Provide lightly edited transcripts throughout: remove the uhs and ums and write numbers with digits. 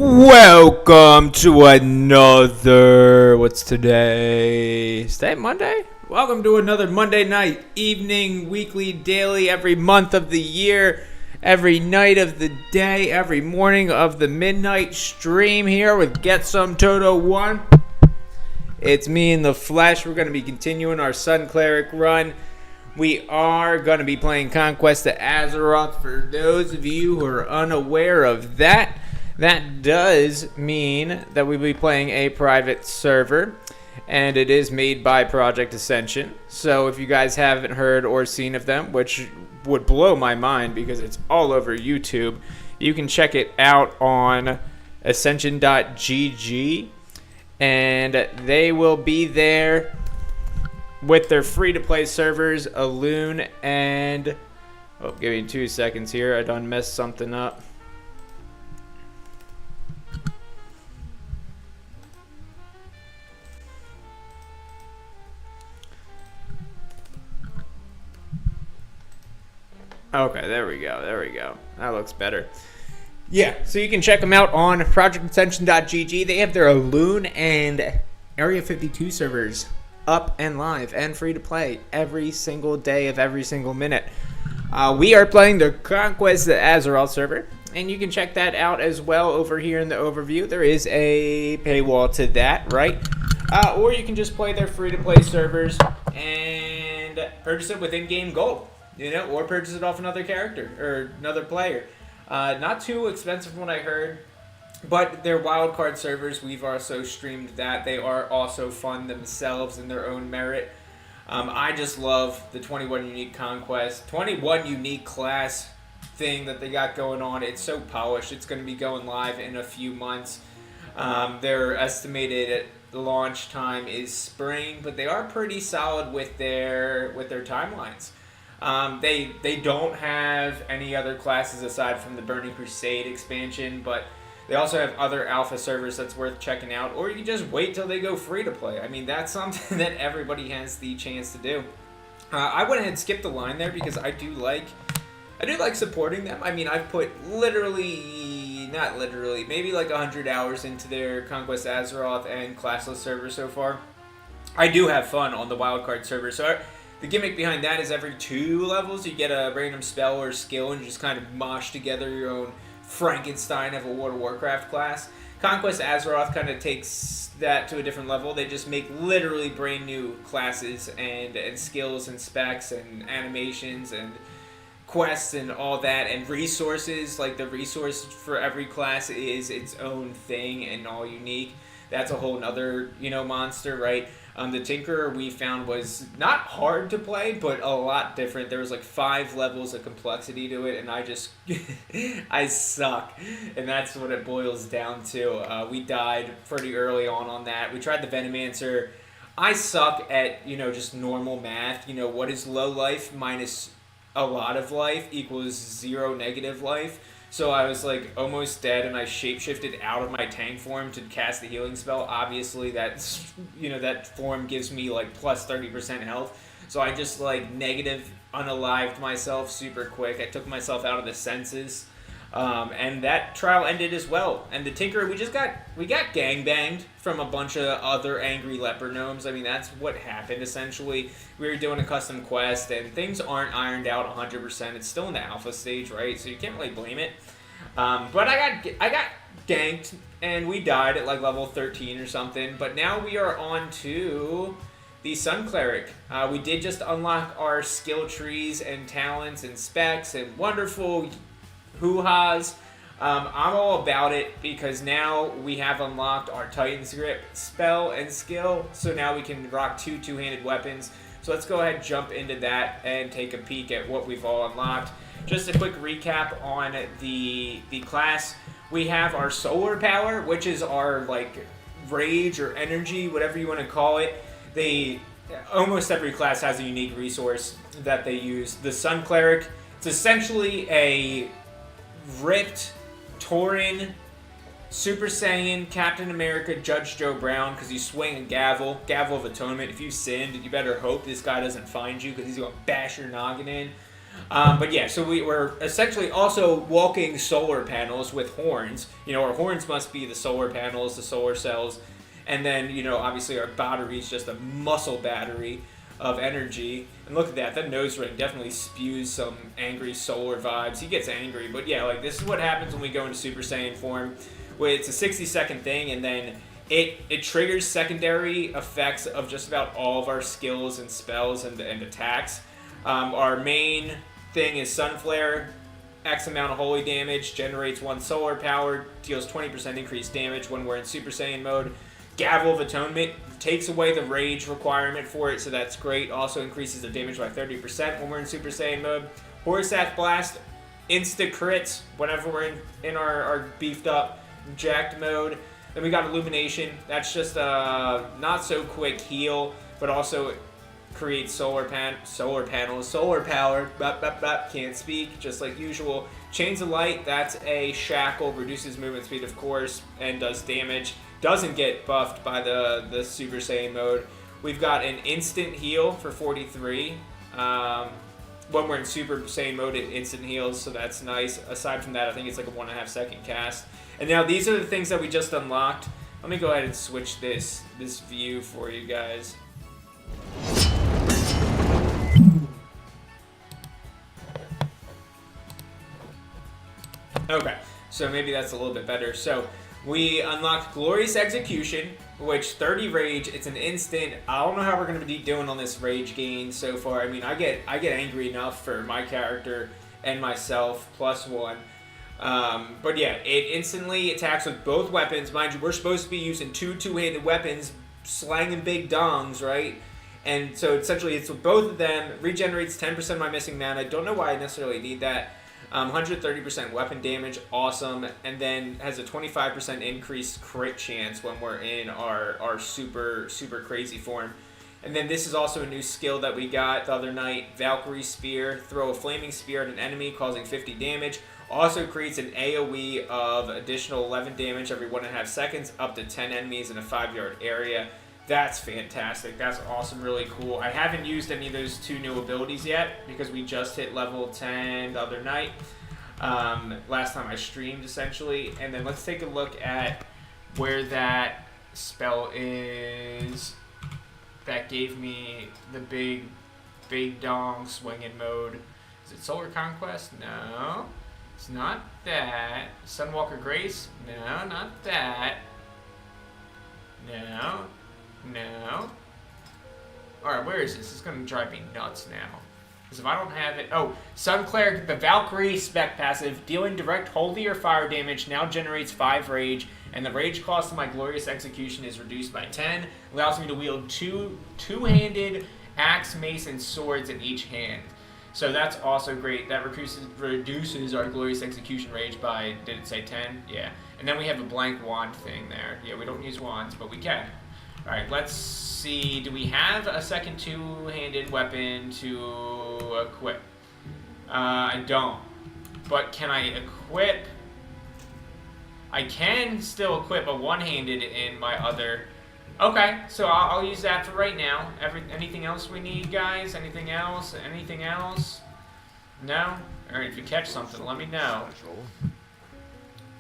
Welcome to another, what's today? Is that Monday? Welcome to another Monday night, evening, weekly, daily, every month of the year, every night of the day, every morning of the midnight stream here with Get Some Toto 1. It's me in the flesh. We're going to be continuing our Sun Cleric run. We are going to be playing Conquest of Azeroth. For those of you who are unaware of that, that does mean that we'll be playing a private server, and it is made by Project Ascension. So if you guys haven't heard or seen of them, which would blow my mind because it's all over YouTube, you can check it out on ascension.gg, and they will be there with their free-to-play servers, Alune, and... Oh, give me 2 seconds here. I done messed something up. Okay, there we go. That looks better. Yeah, so you can check them out on projectascension.gg. They have their Alune and Area 52 servers up and live and free to play every single day of every single minute. We are playing the Conquest of Azeroth server, and you can check that out as well over here in the overview. There is a paywall to that, right? Or you can just play their free to play servers and purchase it with in-game gold. You know, or purchase it off another character or another player. Not too expensive from what I heard, but they're wildcard servers. We've also streamed that. They are also fun themselves in their own merit. I just love the 21 unique conquest, 21 unique class thing that they got going on. It's so polished. It's going to be going live in a few months. Their estimated launch time is spring, but they are pretty solid with their timelines. They don't have any other classes aside from the Burning Crusade expansion, but they also have other alpha servers that's worth checking out, or you can just wait till they go free to play. I mean, that's something that everybody has the chance to do. I went ahead and skipped the line there because I do like supporting them. I mean, I've put not literally, maybe like 100 hours into their Conquest Azeroth and classless server so far. I do have fun on the wildcard server, so the gimmick behind that is every 2 levels you get a random spell or skill and just kind of mosh together your own Frankenstein of a World of Warcraft class. Conquest Azeroth kind of takes that to a different level. They just make literally brand new classes and skills and specs and animations and quests and all that, and resources. Like the resource for every class is its own thing and all unique. That's a whole nother, monster, right? The Tinkerer we found was not hard to play, but a lot different. There was like 5 levels of complexity to it, and I suck. And that's what it boils down to. We died pretty early on that. We tried the Venomancer. I suck at, just normal math. What is low life minus a lot of life equals 0 negative life. So I was like almost dead, and I shapeshifted out of my tank form to cast the healing spell. Obviously, that's that form gives me like plus 30% health. So I just like negative unalived myself super quick. I took myself out of the senses, and that trial ended as well. And the Tinkerer, we got gangbanged from a bunch of other angry leper gnomes. I mean, that's what happened essentially. We were doing a custom quest, and things aren't ironed out 100%. It's still in the alpha stage, right? So you can't really blame it. But I got ganked, and we died at like level 13 or something. But now we are on to the Sun Cleric. We did just unlock our skill trees and talents and specs and wonderful hoo-has. I'm all about it because now we have unlocked our Titan's Grip spell and skill. So now we can rock 2 two-handed weapons. So let's go ahead and jump into that and take a peek at what we've all unlocked. Just a quick recap on the class. We have our solar power, which is our like rage or energy, whatever you want to call it. Almost every class has a unique resource that they use. The Sun Cleric, it's essentially a ripped Tauren Super Saiyan Captain America Judge Joe Brown, because you swing a gavel of atonement. If you sinned, you better hope this guy doesn't find you, because he's going to bash your noggin in. But yeah, so we're essentially also walking solar panels with horns. You know, our horns must be the solar panels, the solar cells. And then, you know, obviously our battery is just a muscle battery of energy. And look at that. That nose ring definitely spews some angry solar vibes. He gets angry. But yeah, like this is what happens when we go into Super Saiyan form. Where it's a 60-second thing, and then it triggers secondary effects of just about all of our skills and spells and attacks. Our main thing is Sun Flare. X amount of holy damage, generates 1 solar power, deals 20% increased damage when we're in Super Saiyan mode. Gavel of Atonement takes away the rage requirement for it, so that's great. Also increases the damage by 30% when we're in Super Saiyan mode. Horseth Blast, insta crits whenever we're in our beefed up, jacked mode. Then we got Illumination. That's just a not so quick heal, but also creates solar panels, solar power. Can't speak, just like usual. Chains of Light. That's a shackle, reduces movement speed, of course, and does damage. Doesn't get buffed by the Super Saiyan mode. We've got an instant heal for 43. When we're in Super Saiyan mode, it instant heals, so that's nice. Aside from that, I think it's like a 1.5 second cast. And now these are the things that we just unlocked. Let me go ahead and switch this view for you guys. Okay, so maybe that's a little bit better. So we unlocked Glorious Execution, which 30 rage, it's an instant. I don't know how we're going to be doing on this rage gain so far. I mean, I get angry enough for my character and myself, +1. But yeah, it instantly attacks with both weapons. Mind you, we're supposed to be using two-handed weapons, slanging big dongs, right? And so essentially it's with both of them, regenerates 10% of my missing mana. I don't know why I necessarily need that. 130% weapon damage, awesome, and then has a 25% increased crit chance when we're in our super crazy form. And then this is also a new skill that we got the other night, Valkyrie Spear. Throw a flaming spear at an enemy, causing 50 damage. Also creates an AoE of additional 11 damage every 1.5 seconds, up to 10 enemies in a 5-yard area. That's fantastic. That's awesome. Really cool. I haven't used any of those 2 new abilities yet because we just hit level 10 the other night. Last time I streamed, essentially. And then let's take a look at where that spell is that gave me the big dong swinging mode. Is it Solar Conquest? No. It's not that. Sunwalker Grace? No, not that. No. No. Alright, where is this? It's going to drive me nuts now. Because if I don't have it... Oh, Sun Cleric, the Valkyrie spec passive. Dealing direct holy or fire damage now generates 5 rage. And the rage cost of my Glorious Execution is reduced by 10. Allows me to wield two-handed axe, mace, and swords in each hand. So that's also great. That reduces our Glorious Execution rage by... Did it say 10? Yeah. And then we have a blank wand thing there. Yeah, we don't use wands, but we can. Alright, let's see. Do we have a second two-handed weapon to equip? I don't. But can I equip... I can still equip a one-handed in my other... Okay, so I'll use that for right now. Anything else we need, guys? Anything else? Anything else? No? Alright, if you catch something, let me know.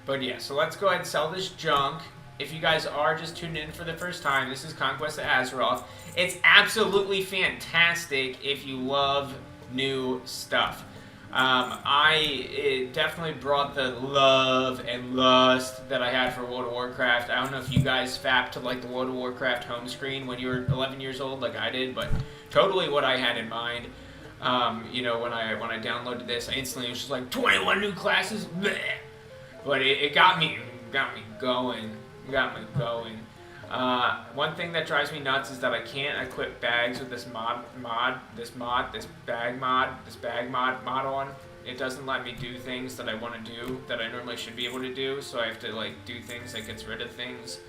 But yeah, so let's go ahead and sell this junk. If you guys are just tuned in for the first time, this is Conquest of Azeroth. It's absolutely fantastic if you love new stuff. It definitely brought the love and lust that I had for World of Warcraft. I don't know if you guys fapped to like the World of Warcraft home screen when you were 11 years old like I did, but totally what I had in mind. You know, when I downloaded this, I instantly was just like 21 new classes, bleh. But it got me going. One thing that drives me nuts is that I can't equip bags with this bag mod on. It doesn't let me do things that I want to do that I normally should be able to do, so I have to like do things that gets rid of things.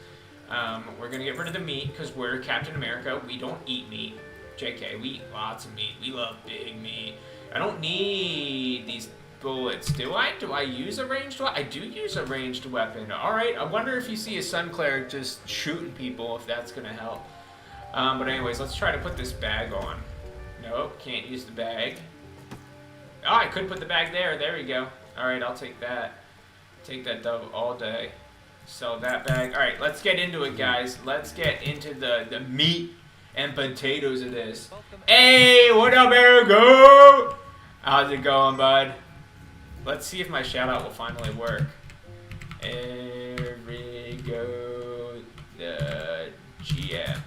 We're gonna get rid of the meat because we're Captain America. We don't eat meat. JK, we eat lots of meat. We love big meat. I don't need these bullets. Do I? Do I use a ranged weapon? I do use a ranged weapon. Alright, I wonder if you see a Sun Cleric just shooting people, if that's gonna help. But anyways, let's try to put this bag on. Nope, can't use the bag. Oh, I could put the bag there. There we go. All right, I'll take that. Take that dove all day. Sell that bag. All right, let's get into it, guys. Let's get into the meat and potatoes of this. Hey, what up, Erigo? How's it going, bud? Let's see if my shout-out will finally work. Erigo, the GM.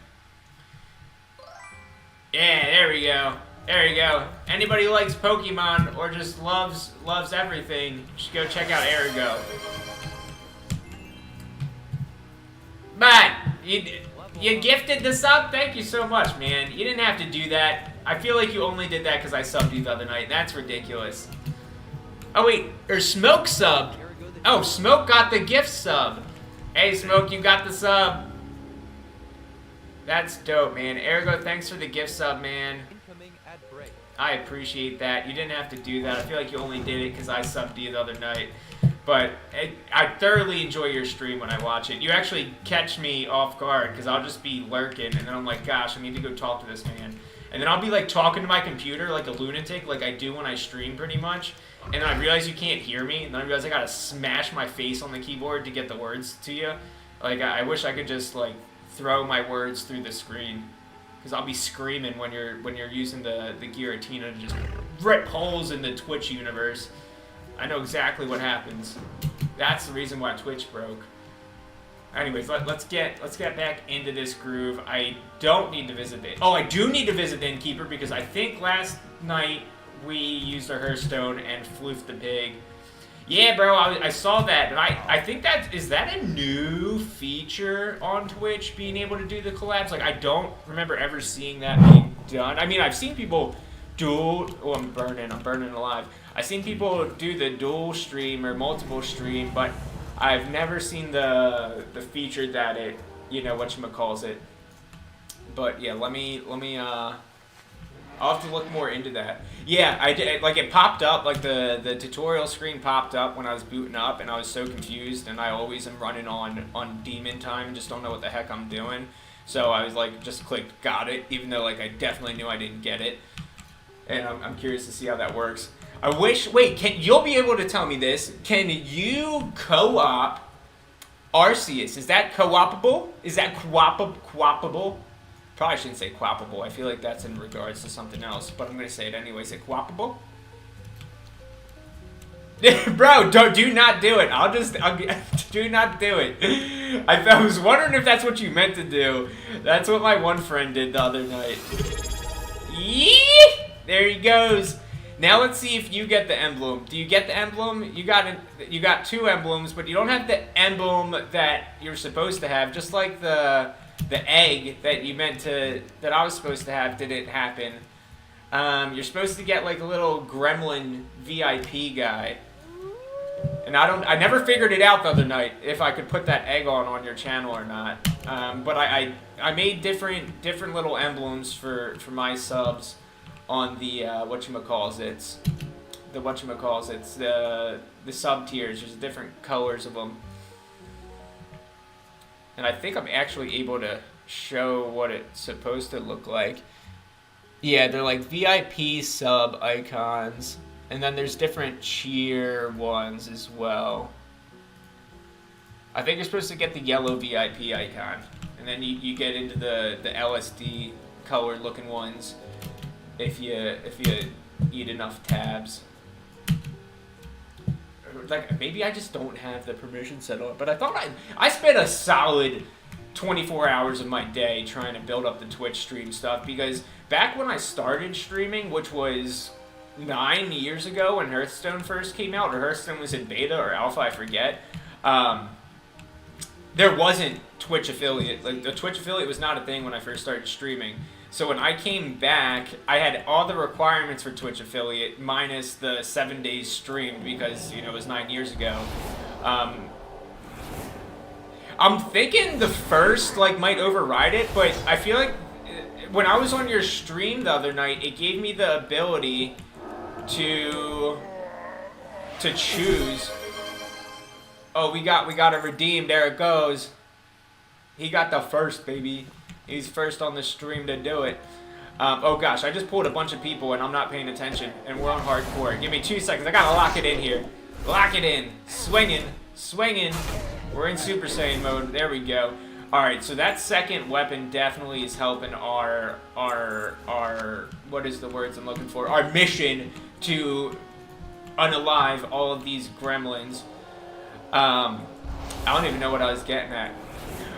Yeah, there we go. There you go. Anybody who likes Pokemon or just loves everything, just go check out Erigo. Man, you gifted the sub? Thank you so much, man. You didn't have to do that. I feel like you only did that because I subbed you the other night. That's ridiculous. Oh, wait. Or Smoke subbed. Oh, Smoke got the gift sub. Hey, Smoke, you got the sub. That's dope, man. Erigo, thanks for the gift sub, man. I appreciate that. You didn't have to do that. I feel like you only did it because I subbed you the other night. But I thoroughly enjoy your stream when I watch it. You actually catch me off guard because I'll just be lurking, and then I'm like, gosh, I need to go talk to this man. And then I'll be like talking to my computer like a lunatic, like I do when I stream pretty much. And then I realize you can't hear me, and then I realize I gotta smash my face on the keyboard to get the words to you. Like, I wish I could just like throw my words through the screen. Because I'll be screaming when you're using the Giratina to just rip holes in the Twitch universe. I know exactly what happens. That's the reason why Twitch broke. Anyways, let's get back into this groove. I don't need to visit the... Oh, I do need to visit the Innkeeper because I think last night we used a Hearthstone and floofed the pig. Yeah, bro, I saw that, and I think is that a new feature on Twitch, being able to do the collabs? Like, I don't remember ever seeing that being done. I mean, I've seen people dual... Oh, I'm burning alive. I've seen people do the dual stream or multiple stream, but I've never seen the feature that it, you know, whatchamacallit. But, yeah, let me I'll have to look more into that. Yeah, I did. Like, it popped up, like the tutorial screen popped up when I was booting up, and I was so confused. And I always am running on demon time and just don't know what the heck I'm doing. So I was like, just clicked, got it, even though like I definitely knew I didn't get it. And I'm curious to see how that works. I wish. Wait, you'll be able to tell me this? Can you co-op Arceus? Is that co-opable? Is that co-opable? Probably shouldn't say quappable. I feel like that's in regards to something else, but I'm gonna say it anyway. Is it quappable? Bro, do not do it. Do not do it. I was wondering if that's what you meant to do. That's what my one friend did the other night. Yee! There he goes. Now let's see if you get the emblem. Do you get the emblem? You got two emblems, but you don't have the emblem that you're supposed to have. Just like the egg that that I was supposed to have didn't happen. You're supposed to get like a little gremlin VIP guy. And I never figured it out the other night if I could put that egg on your channel or not. But I made different little emblems for my subs on the the sub tiers. There's different colors of them. And I think I'm actually able to show what it's supposed to look like. Yeah, they're like VIP sub icons. And then there's different cheer ones as well. I think you're supposed to get the yellow VIP icon. And then you get into the LSD colored looking ones if you eat enough tabs. Like, maybe I just don't have the permission set up, but I thought I spent a solid 24 hours of my day trying to build up the Twitch stream stuff, because back when I started streaming, which was 9 years ago when Hearthstone first came out, or Hearthstone was in beta or alpha, I forget, there wasn't Twitch affiliate. Like, the Twitch affiliate was not a thing when I first started streaming. So when I came back, I had all the requirements for Twitch affiliate minus the 7 days streamed, because, you know, it was 9 years ago. I'm thinking the first might override it, but I feel like when I was on your stream the other night, it gave me the ability to choose. Oh, we got it redeemed. There it goes. He got the first, baby. He's first on the stream to do it. Oh gosh, I just pulled a bunch of people and I'm not paying attention, and we're on hardcore. Give me 2 seconds. I gotta lock it in here. Lock it in. Swinging. Swinging. We're in Super Saiyan mode. There we go. Alright, so that second weapon definitely is helping our, what is the words I'm looking for? Our mission to unalive all of these gremlins. I don't even know what I was getting at.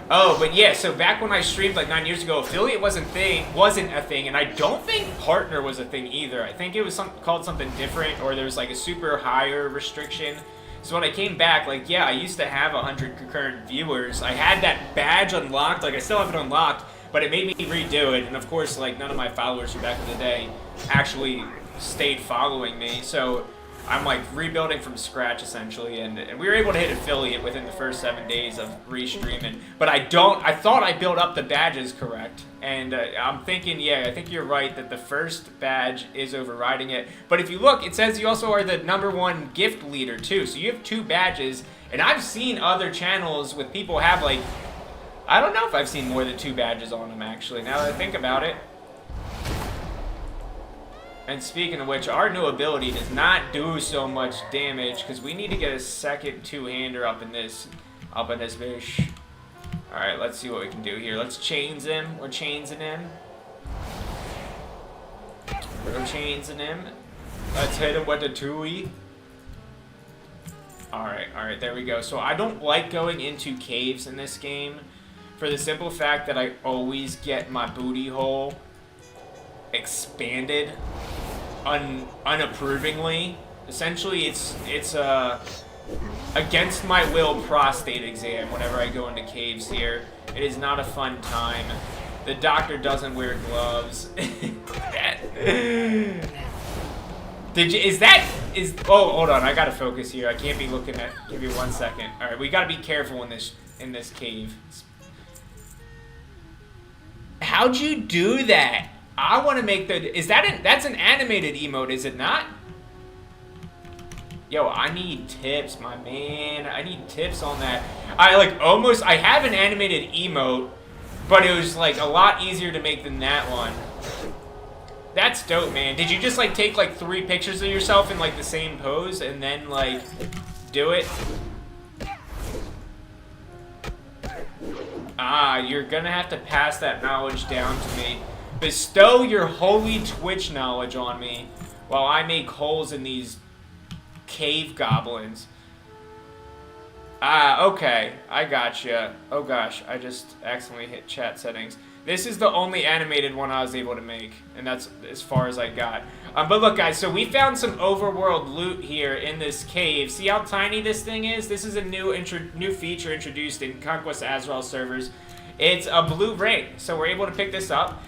Oh, but yeah, so back when I streamed like 9 years ago, affiliate wasn't a thing, and I don't think partner was a thing either. I think it was called something different, or there was like a super higher restriction. So when I came back, like, yeah, I used to have 100 concurrent viewers. I had that badge unlocked, like I still have it unlocked, but it made me redo it. And of course, like, none of my followers from back in the day actually stayed following me. So I'm like rebuilding from scratch essentially, and we were able to hit affiliate within the first 7 days of restreaming. But I thought I built up the badges correct, and I'm thinking, yeah, I think you're right that the first badge is overriding it. But if you look, it says you also are the #1 gift leader too, so you have 2 badges. And I've seen other channels with people have like, I don't know if I've seen more than 2 badges on them actually, now that I think about it. And speaking of which, our new ability does not do so much damage because we need to get a second 2-hander up in this fish. All right, let's see what we can do here. Let's chains him. We're chainsing him. We're chainsing him. Let's hit him with a 2-E. All right, there we go. So I don't like going into caves in this game for the simple fact that I always get my booty hole expanded unapprovingly. Essentially, it's a against my will prostate exam whenever I go into caves here. It is not a fun time. The doctor doesn't wear gloves. Oh, hold on, I gotta focus here. I can't be looking at, give me 1 second. All right, we gotta be careful in this cave. How'd you do that? I want to make that's an animated emote, is it not? Yo, I need tips, my man. I need tips on that. I have an animated emote, but it was like a lot easier to make than that one. That's dope, man. Did you just like take like 3 pictures of yourself in like the same pose and then like do it? Ah, you're gonna have to pass that knowledge down to me. Bestow your holy Twitch knowledge on me while I make holes in these cave goblins. Ah, okay. I gotcha. Oh gosh, I just accidentally hit chat settings. This is the only animated one I was able to make, and that's as far as I got. But look, guys, so we found some overworld loot here in this cave. See how tiny this thing is? This is a new feature introduced in Conquest AZEROTH servers. It's a blue ring, so we're able to pick this up.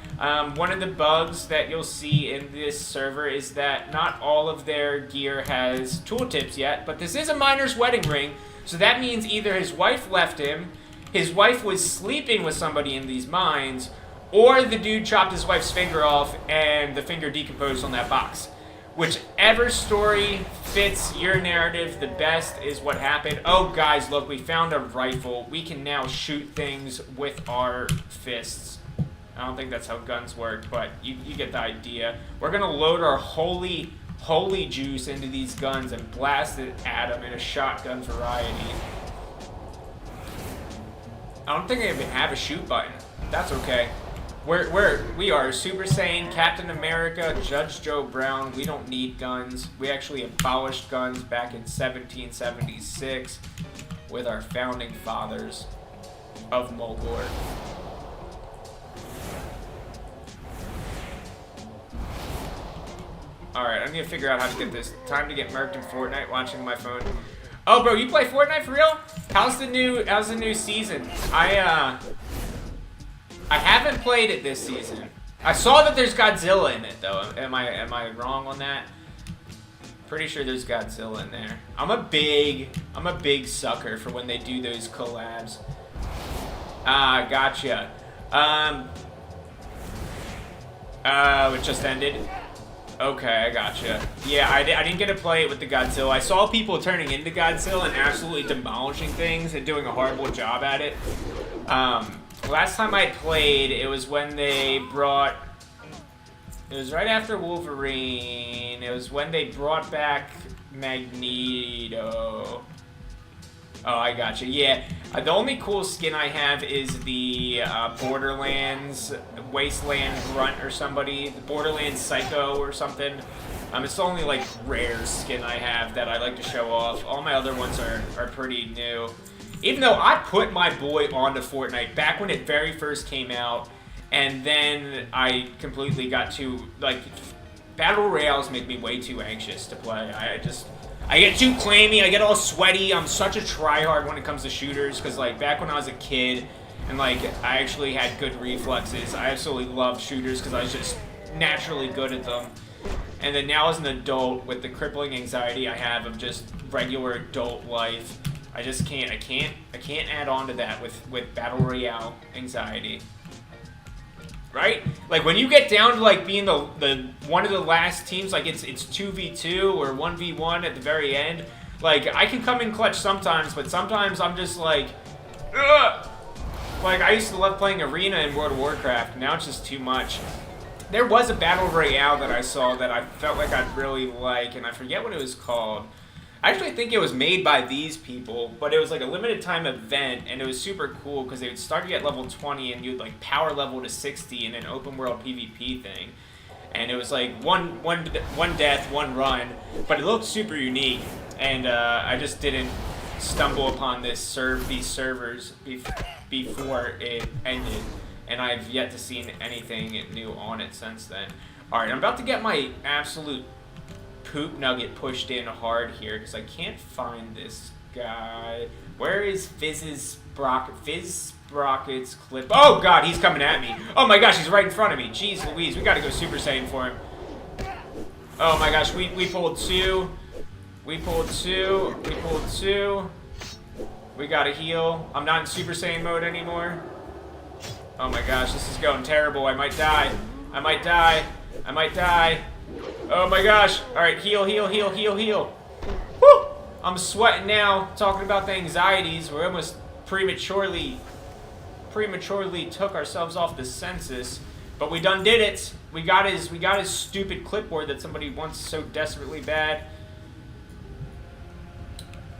One of the bugs that you'll see in this server is that not all of their gear has tooltips yet, but this is a miner's wedding ring, so that means either his wife left him, his wife was sleeping with somebody in these mines, or the dude chopped his wife's finger off and the finger decomposed on that box. Whichever story fits your narrative the best is what happened. Oh, guys, look, we found a rifle. We can now shoot things with our fists. I don't think that's how guns work, but you get the idea. We're going to load our holy juice into these guns and blast it at them in a shotgun variety. I don't think I even have a shoot button. That's okay. We are Super Saiyan, Captain America, Judge Joe Brown. We don't need guns. We actually abolished guns back in 1776 with our founding fathers of Mulgore. Alright, I need to figure out how to get this. Time to get murked in Fortnite, watching my phone. Oh, bro, you play Fortnite for real? How's the new season? I haven't played it this season. I saw that there's Godzilla in it though. Am I wrong on that? Pretty sure there's Godzilla in there. I'm a big sucker for when they do those collabs. Ah, gotcha. It just ended. Okay, I gotcha. Yeah, I didn't get to play it with the Godzilla. I saw people turning into Godzilla and absolutely demolishing things and doing a horrible job at it. Last time I played, it was when they brought It was right after Wolverine. It was when they brought back Magneto. Oh, I gotcha. Yeah, the only cool skin I have is the Borderlands Wasteland Grunt or somebody. The Borderlands Psycho or something. It's the only, like, rare skin I have that I like to show off. All my other ones are pretty new. Even though I put my boy onto Fortnite back when it very first came out, and then I completely got too, like, Battle Royales make me way too anxious to play. I get too claimy, I get all sweaty, I'm such a tryhard when it comes to shooters, because, like, back when I was a kid, and, like, I actually had good reflexes, I absolutely loved shooters because I was just naturally good at them. And then now as an adult, with the crippling anxiety I have of just regular adult life, I just can't, I can't add on to that with Battle Royale anxiety. Right? Like, when you get down to, like, being the one of the last teams, like, it's 2v2 or 1v1 at the very end, like, I can come in clutch sometimes, but sometimes I'm just like, ugh! Like, I used to love playing Arena in World of Warcraft, now it's just too much. There was a Battle Royale that I saw that I felt like I'd really like, and I forget what it was called. I actually think it was made by these people, but it was like a limited time event, and it was super cool because they would start you at level 20 and you'd like power level to 60 in an open world PvP thing. And it was like one death, one run, but it looked super unique, and I just didn't stumble upon these servers before it ended, and I've yet to see anything new on it since then. Alright, I'm about to get my absolute poop nugget pushed in hard here because I can't find this guy. Where is Fizz Sprocket's clip? Oh god, he's coming at me. Oh my gosh, he's right in front of me. Jeez Louise, we gotta go Super Saiyan for him. Oh my gosh, we pulled two. We pulled two. We pulled two. We gotta heal. I'm not in Super Saiyan mode anymore. Oh my gosh, this is going terrible. I might die. I might die. I might die. Oh my gosh. Alright, heal, heal, heal, heal, heal. Woo! I'm sweating now, talking about the anxieties. We're almost prematurely took ourselves off the census. But we done did it. We got his stupid clipboard that somebody wants so desperately bad.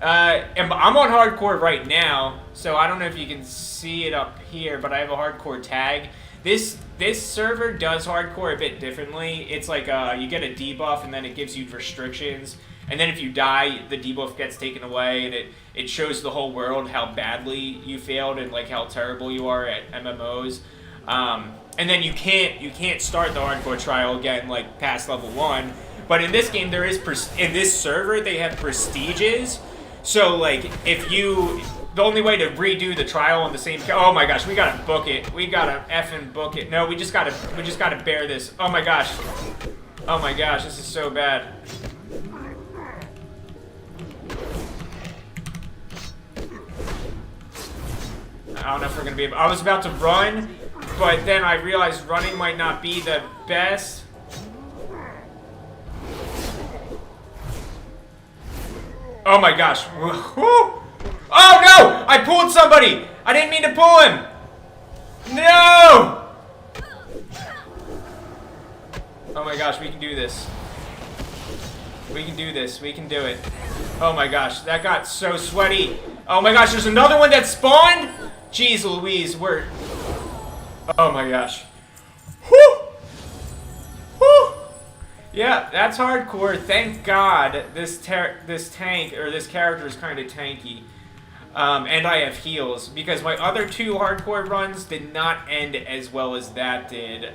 And I'm on hardcore right now, so I don't know if you can see it up here, but I have a hardcore tag. This server does hardcore a bit differently. It's like you get a debuff and then it gives you restrictions, and then if you die, the debuff gets taken away, and it shows the whole world how badly you failed and like how terrible you are at MMOs. And then you can't start the hardcore trial again like past level 1. But in this game, in this server they have prestiges. So like the only way to redo the trial on the same... Oh my gosh, we gotta book it. We gotta effing book it. No, we just gotta bear this. Oh my gosh. Oh my gosh, this is so bad. I don't know if we're gonna be able... I was about to run, but then I realized running might not be the best. Oh my gosh. Woo. Oh no! I pulled somebody! I didn't mean to pull him! No! Oh my gosh, we can do this. We can do this. We can do it. Oh my gosh, that got so sweaty. Oh my gosh, there's another one that spawned? Jeez Louise, we're... Oh my gosh. Whew! Whew! Yeah, that's hardcore. Thank God this tank, or this character is kind of tanky. And I have heals, because my other 2 hardcore runs did not end as well as that did.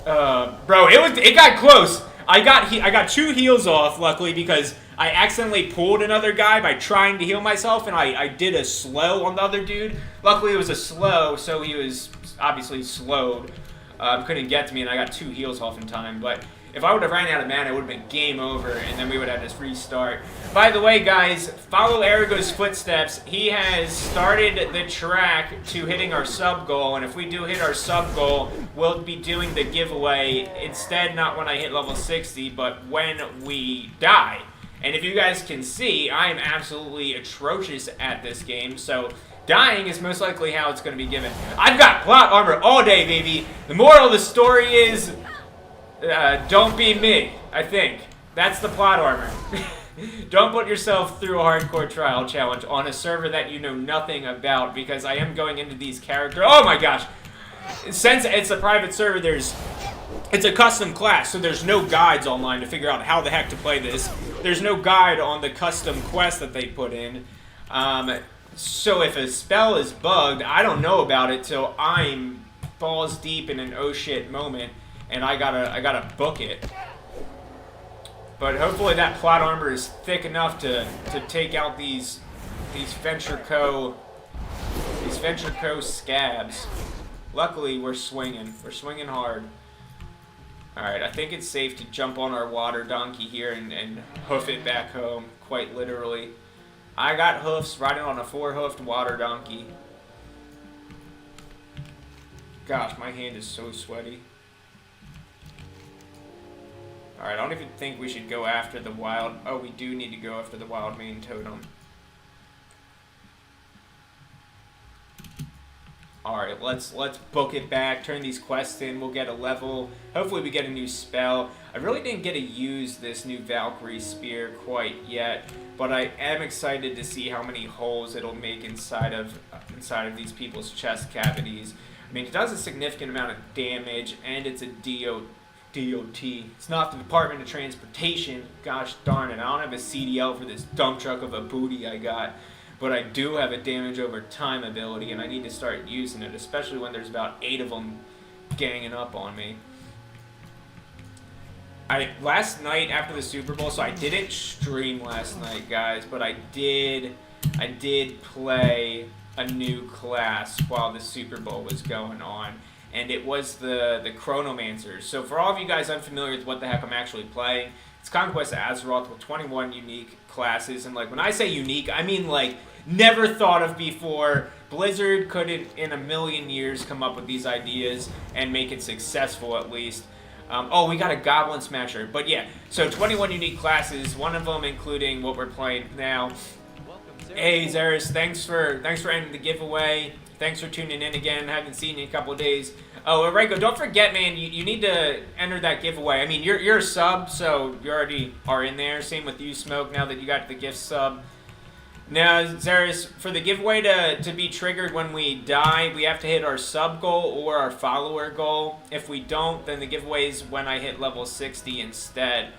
Bro, it got close. I got 2 heals off, luckily, because I accidentally pulled another guy by trying to heal myself, and I did a slow on the other dude. Luckily, it was a slow, so he was obviously slowed. Couldn't get to me, and I got 2 heals off in time, but if I would have ran out of mana, it would have been game over, and then we would have to restart. By the way, guys, follow Arago's footsteps. He has started the track to hitting our sub goal, and if we do hit our sub goal, we'll be doing the giveaway instead, not when I hit level 60, but when we die. And if you guys can see, I am absolutely atrocious at this game, so dying is most likely how it's going to be given. I've got plot armor all day, baby. The moral of the story is, don't be me, I think. That's the plot armor. Don't put yourself through a hardcore trial challenge on a server that you know nothing about, because I am going into these characters. Oh my gosh! Since it's a private server, it's a custom class, so there's no guides online to figure out how the heck to play this. There's no guide on the custom quest that they put in. So if a spell is bugged, I don't know about it till I'm balls deep in an oh shit moment, and I gotta book it. But hopefully that plot armor is thick enough to take out these Venture Co. Scabs. Luckily, we're swinging. We're swinging hard. Alright, I think it's safe to jump on our water donkey here and hoof it back home, quite literally. I got hoofs riding on a 4-hoofed water donkey. Gosh, my hand is so sweaty. Alright, I don't even think we should go after the wild... Oh, we do need to go after the wild mane totem. Alright, let's book it back, turn these quests in, we'll get a level. Hopefully we get a new spell. I really didn't get to use this new Valkyrie spear quite yet, but I am excited to see how many holes it'll make inside of these people's chest cavities. I mean, it does a significant amount of damage, and it's a DOT. It's not the Department of Transportation. Gosh darn it, I don't have a CDL for this dump truck of a booty I got. But I do have a damage over time ability, and I need to start using it, especially when there's about 8 of them ganging up on me. Last night after the Super Bowl, so I didn't stream last night, guys, but I did play a new class while the Super Bowl was going on. And it was the Chronomancers. So for all of you guys unfamiliar with what the heck I'm actually playing, it's Conquest Azeroth with 21 unique classes. And like when I say unique, I mean like never thought of before. Blizzard couldn't in a million years come up with these ideas and make it successful at least. Oh, we got a Goblin Smasher. But yeah, so 21 unique classes, one of them including what we're playing now. Hey Zeris, thanks for ending the giveaway. Thanks for tuning in again. Haven't seen you in a couple of days. Oh, Reiko, don't forget, man, you need to enter that giveaway. I mean, you're a sub, so you already are in there. Same with you, Smoke, now that you got the gift sub. Now, Zeris, for the giveaway to be triggered when we die, we have to hit our sub goal or our follower goal. If we don't, then the giveaway is when I hit level 60 instead.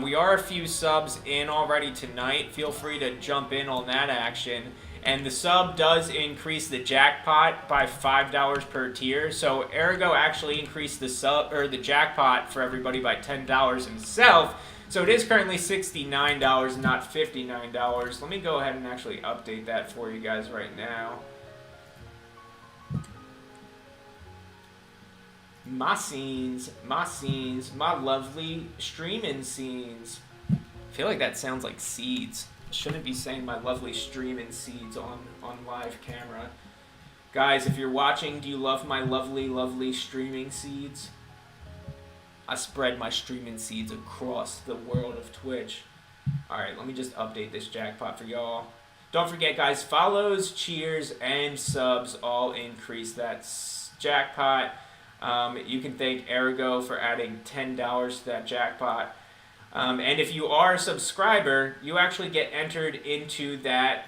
We are a few subs in already tonight. Feel free to jump in on that action. And the sub does increase the jackpot by $5 per tier. So Ergo actually increased the jackpot for everybody by $10 himself. So it is currently $69, not $59. Let me go ahead and actually update that for you guys right now. My scenes, my lovely streaming scenes. I feel like that sounds like seeds. Shouldn't be saying my lovely streaming seeds on live camera. Guys, if you're watching, do you love my lovely streaming seeds? I spread my streaming seeds across the world of Twitch. Alright, let me just update this jackpot for y'all. Don't forget, guys, follows, cheers, and subs all increase that jackpot. You can thank Ergo for adding $10 to that jackpot. And if you are a subscriber, you actually get entered into that.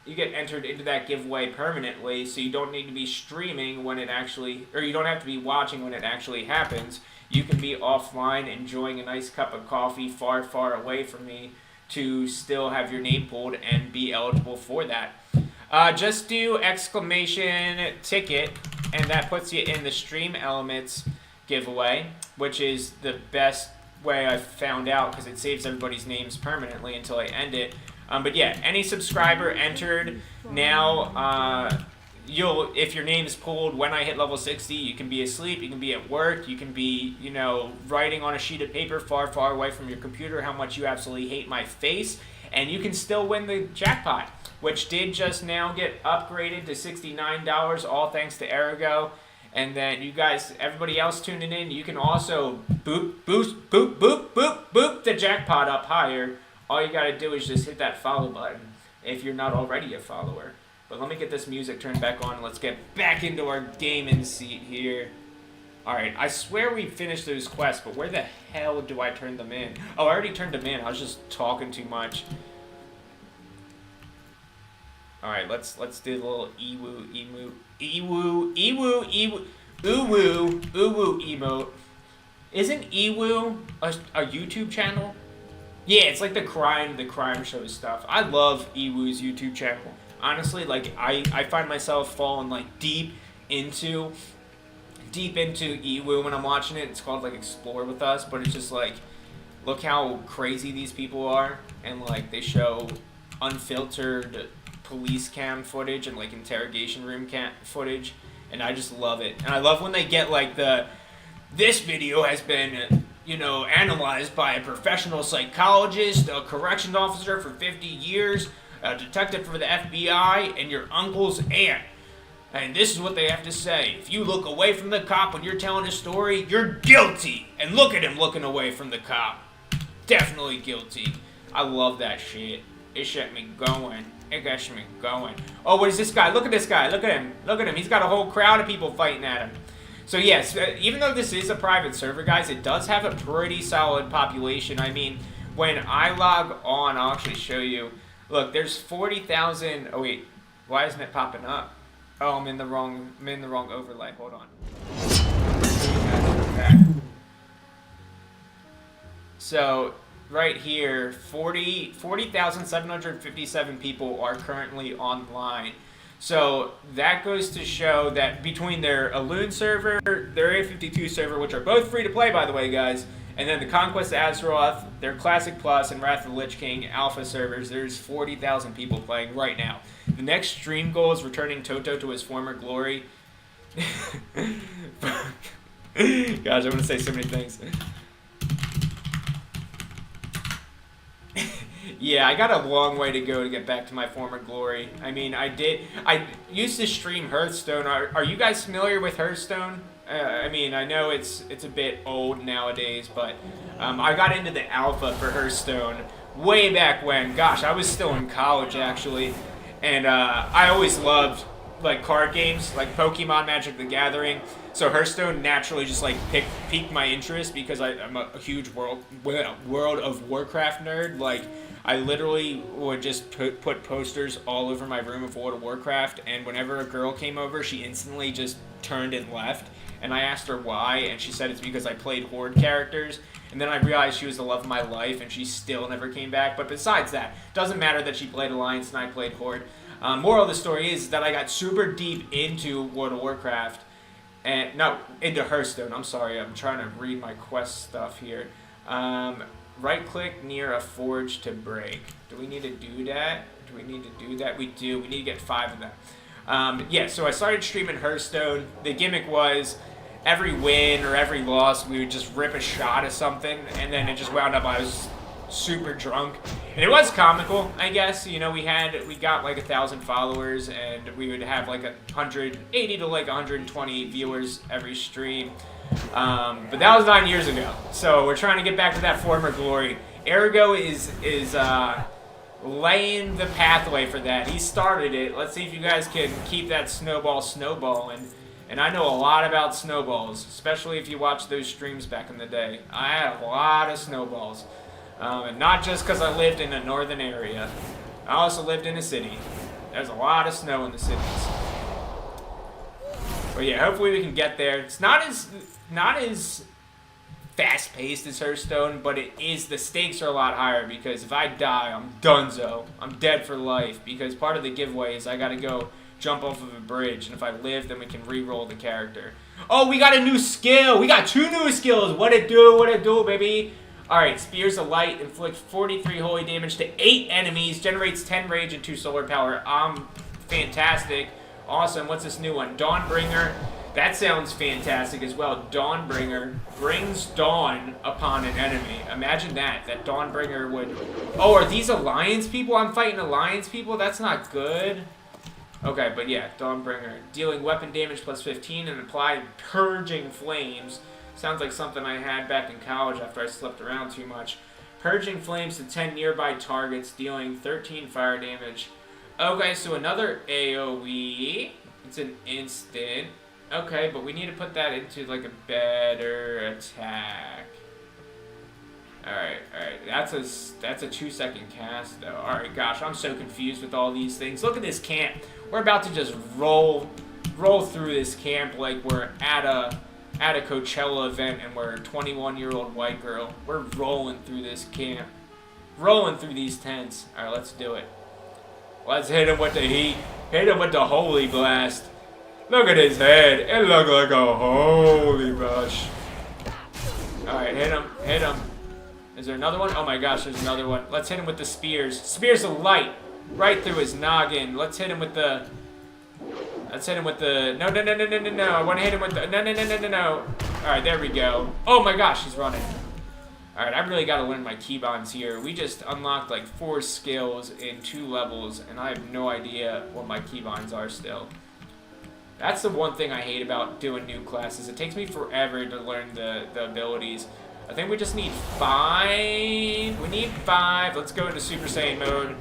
You get entered into that giveaway permanently, so you don't need to be streaming when it actually, or you don't have to be watching when it actually happens. You can be offline enjoying a nice cup of coffee far, far away from me to still have your name pulled and be eligible for that. Just do exclamation ticket, and that puts you in the Stream Elements giveaway, which is the best way I've found out because it saves everybody's names permanently until I end it. But yeah, any subscriber entered now, if your name is pulled when I hit level 60, you can be asleep, you can be at work, you can be, writing on a sheet of paper far, far away from your computer how much you absolutely hate my face, and you can still win the jackpot, which did just now get upgraded to $69, all thanks to Ergo. And then you guys, everybody else tuning in, you can also boop the jackpot up higher, all you gotta do is just hit that follow button if you're not already a follower. But let me get this music turned back on and let's get back into our gaming seat here. Alright, I swear we finished those quests, but where the hell do I turn them in? Oh, I already turned them in. I was just talking too much. Alright, let's do the little uwoo emote. Isn't Ewu a YouTube channel? Yeah, it's like the crime show stuff. I love Ewu's YouTube channel. Honestly, like I find myself falling like deep into Ewu when I'm watching it. It's called like Explore With Us, but it's just like, look how crazy these people are, and like they show unfiltered police cam footage and like interrogation room cam footage, and I just love it. And I love when they get like this video has been, you know, analyzed by a professional psychologist, a corrections officer for 50 years, a detective for the FBI, and your uncle's aunt. And this is what they have to say. If you look away from the cop when you're telling a story, you're guilty. And look at him looking away from the cop. Definitely guilty. I love that shit. It got me going. It got me going. Oh, what is this guy? Look at this guy. Look at him. Look at him. He's got a whole crowd of people fighting at him. So yes, even though this is a private server, guys, it does have a pretty solid population. I mean, when I log on, I'll actually show you. Look, there's 40,000. Oh wait, why isn't it popping up? Oh, I'm in the wrong overlay. Hold on. So right here, 40,757 people are currently online. So that goes to show that between their Alune server, their Area 52 server, which are both free to play, by the way, guys, and then the Conquest Azeroth, their Classic Plus, and Wrath of the Lich King Alpha servers, there's 40,000 people playing right now. The next stream goal is returning Toto to his former glory. Gosh, I want to say so many things. Yeah, I got a long way to go to get back to my former glory. I mean, I used to stream Hearthstone. Are you guys familiar with Hearthstone? I mean, I know it's a bit old nowadays, but I got into the alpha for Hearthstone way back when. Gosh, I was still in college, actually. And I always loved like card games, like Pokemon, Magic the Gathering. So Hearthstone naturally just like piqued my interest because I'm a huge World of Warcraft nerd. Like, I literally would just put posters all over my room of World of Warcraft, and whenever a girl came over, she instantly just turned and left. And I asked her why, and she said it's because I played Horde characters. And then I realized she was the love of my life, and she still never came back. But besides that, doesn't matter that she played Alliance and I played Horde. Moral of the story is that I got super deep into World of Warcraft. And no, into Hearthstone. I'm sorry, I'm trying to read my quest stuff here. Right click near a forge to break. Do we need to do that? Do we need to do that? We do. We need to get 5 of them. Yeah, so I started streaming Hearthstone. The gimmick was every win or every loss, we would just rip a shot at something, and then it just wound up I was super drunk. And it was comical, I guess. You know, we got like 1,000 followers, and we would have like 180 to like 120 viewers every stream. But that was 9 years ago. So we're trying to get back to that former glory. Ergo is laying the pathway for that. He started it. Let's see if you guys can keep that snowball snowballing. And I know a lot about snowballs, especially if you watch those streams back in the day. I had a lot of snowballs. And not just because I lived in a northern area. I also lived in a city. There's a lot of snow in the cities. But yeah, hopefully we can get there. It's not as fast-paced as Hearthstone, but the stakes are a lot higher, because if I die, I'm donezo. I'm dead for life, because part of the giveaway is I gotta go jump off of a bridge, and if I live, then we can re-roll the character. Oh, we got a new skill! We got 2 new skills! What it do, baby? Alright, Spears of Light inflicts 43 holy damage to 8 enemies, generates 10 rage and 2 solar power. Fantastic. Awesome. What's this new one? Dawnbringer. That sounds fantastic as well. Dawnbringer brings dawn upon an enemy. Imagine that Dawnbringer would... Oh, are these Alliance people? I'm fighting Alliance people? That's not good. Okay, but yeah, Dawnbringer. Dealing weapon damage plus 15 and apply Purging Flames. Sounds like something I had back in college after I slept around too much. Purging flames to 10 nearby targets, dealing 13 fire damage. Okay, so another AoE. It's an instant. Okay, but we need to put that into like a better attack. Alright. That's a 2-second cast though. Alright, gosh, I'm so confused with all these things. Look at this camp. We're about to just roll through this camp like we're at a Coachella event and we're a 21-year-old white girl. We're rolling through this camp. Rolling through these tents. Alright, let's do it. Let's hit him with the heat. Hit him with the holy blast. Look at his head. It looked like a holy rush. Alright, hit him. Hit him. Is there another one? Oh my gosh, there's another one. Let's hit him with the spears. Spears of light. Right through his noggin. Let's hit him with the... Let's hit him with the... No. I want to hit him with the... No. Alright, there we go. Oh my gosh, he's running. Alright, I really got to learn my keybinds here. We just unlocked like 4 skills in 2 levels, and I have no idea what my keybinds are still. That's the one thing I hate about doing new classes. It takes me forever to learn the abilities. I think we just need 5. We need 5. Let's go into Super Saiyan mode.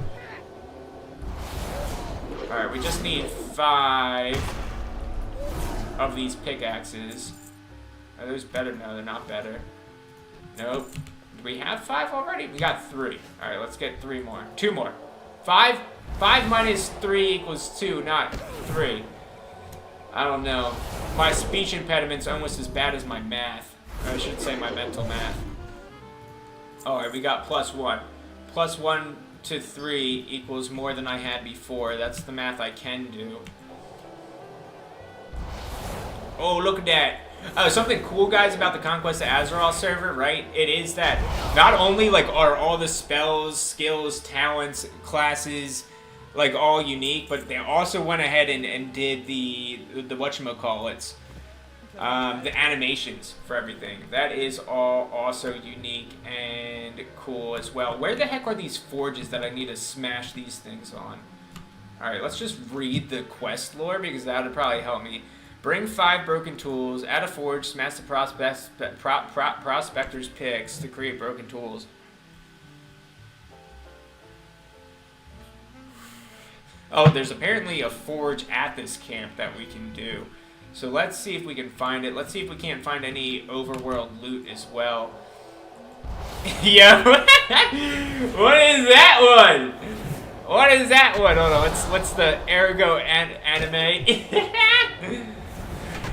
Alright, we just need 5 of these pickaxes. Are those better? No, they're not better. Nope. Do we have 5 already? We got 3. Alright, let's get 3 more. 2 more. 5 minus 3 equals 2, not 3. I don't know. My speech impediment's almost as bad as my math. Or I should say my mental math. Alright, we got +1. +1 to 3 equals more than I had before. That's the math I can do. Oh, look at that. Something cool, guys, about the Conquest of Azeroth server, right? It is that not only like are all the spells, skills, talents, classes like all unique, but they also went ahead and did the whatchamacallits, the animations for everything. That is all also unique and cool as well. Where the heck are these forges that I need to smash these things on? Alright, let's just read the quest lore because that would probably help me. Bring 5 broken tools, add a forge, smash the prospector's picks to create broken tools. Oh, there's apparently a forge at this camp that we can do. So let's see if we can find it. Let's see if we can't find any overworld loot as well. Yeah. What is that one? What is that one? Hold on. What's the Ergo anime?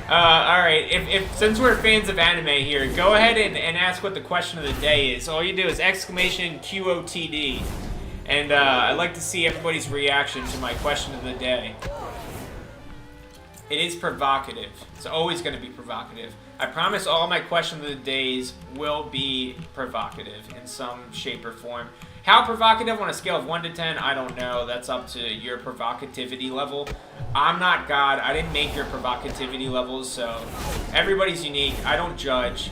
Alright, if since we're fans of anime here, go ahead and ask what the question of the day is. All you do is exclamation QOTD. And I'd like to see everybody's reaction to my question of the day. It is provocative. It's always going to be provocative. I promise all my question of the days will be provocative in some shape or form. How provocative on a scale of 1 to 10, I don't know. That's up to your provocativity level. I'm not God. I didn't make your provocativity levels, so everybody's unique. I don't judge.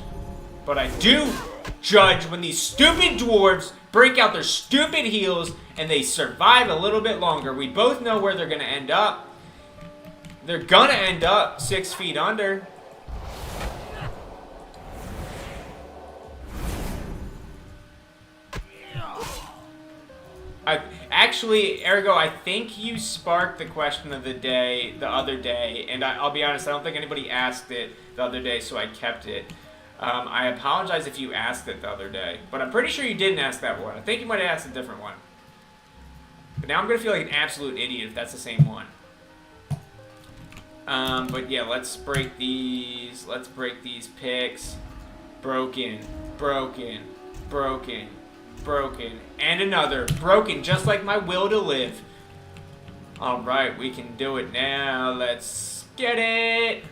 But I do judge when these stupid dwarves break out their stupid heels and they survive a little bit longer. We both know where they're going to end up. They're going to end up 6 feet under. Actually, Ergo, I think you sparked the question of the day the other day, and I'll be honest, I don't think anybody asked it the other day, so I kept it. I apologize if you asked it the other day, but I'm pretty sure you didn't ask that one. I think you might have asked a different one. But now I'm going to feel like an absolute idiot if that's the same one. But yeah, let's break these. Let's break these picks. Broken. Broken. Broken. Broken. And another. Broken, just like my will to live. Alright, we can do it now. Let's get it.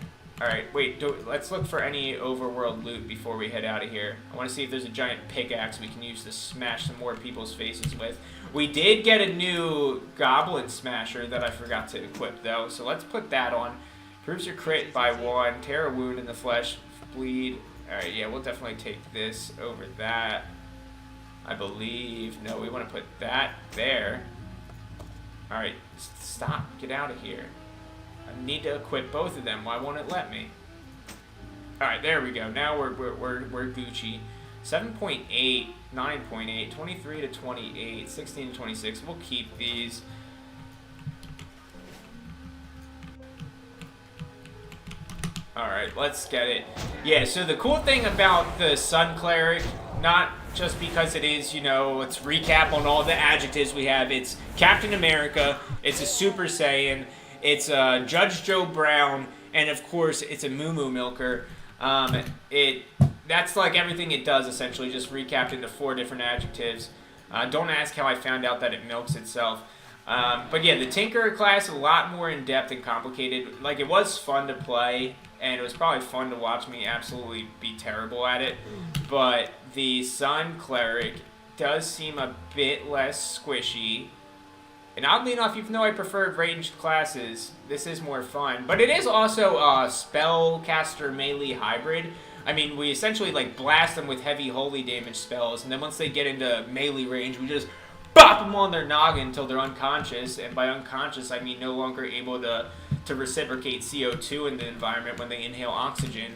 Alright, wait. Let's look for any overworld loot before we head out of here. I want to see if there's a giant pickaxe we can use to smash some more people's faces with. We did get a new goblin smasher that I forgot to equip, though. So let's put that on. Proves your crit by 1. Tear a wound in the flesh. Bleed. Alright, yeah, we'll definitely take this over that. I believe. No, we want to put that there. Alright, stop. Get out of here. I need to equip both of them. Why won't it let me? Alright, there we go. Now we're Gucci. 7.8, 9.8, 23 to 28, 16 to 26. We'll keep these. Alright, let's get it. Yeah, so the cool thing about the Sun Cleric, not just because it is, you know, let's recap on all the adjectives we have. It's Captain America, it's a Super Saiyan, it's Judge Joe Brown, and of course, it's a Moo Moo Milker. That's like everything it does, essentially, just recapped into 4 different adjectives. Don't ask how I found out that it milks itself. But yeah, the Tinkerer class, a lot more in-depth and complicated. Like, it was fun to play, and it was probably fun to watch me absolutely be terrible at it. But the Sun Cleric does seem a bit less squishy. And oddly enough, even though I preferred ranged classes, this is more fun. But it is also a spellcaster melee hybrid. I mean, we essentially like blast them with heavy holy damage spells, and then once they get into melee range, we just bop them on their noggin until they're unconscious. And by unconscious, I mean no longer able to reciprocate CO2 in the environment when they inhale oxygen.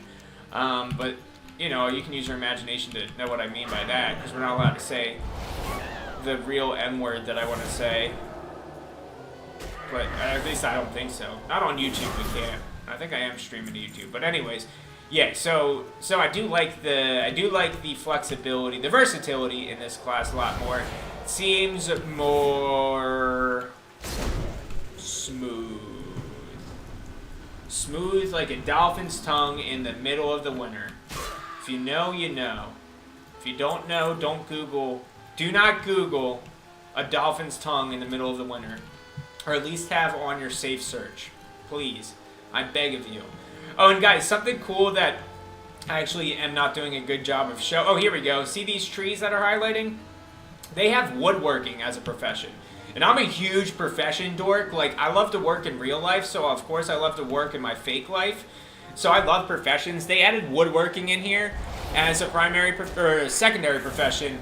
But, you know, you can use your imagination to know what I mean by that, because we're not allowed to say the real M word that I want to say. But at least I don't think so. Not on YouTube, we can't. I think I am streaming to YouTube. But anyways, yeah. So I do like the flexibility, the versatility in this class a lot more. It seems more smooth. Smooth like a dolphin's tongue in the middle of the winter. If you know, you know. If you don't know, don't Google. Do not Google a dolphin's tongue in the middle of the winter. Or at least have on your safe search. Please. I beg of you. Oh, and guys, something cool that I actually am not doing a good job of show. Oh, here we go. See these trees that are highlighting? They have woodworking as a profession. And I'm a huge profession dork. Like, I love to work in real life, so of course I love to work in my fake life. So I love professions. They added woodworking in here as a primary or secondary profession.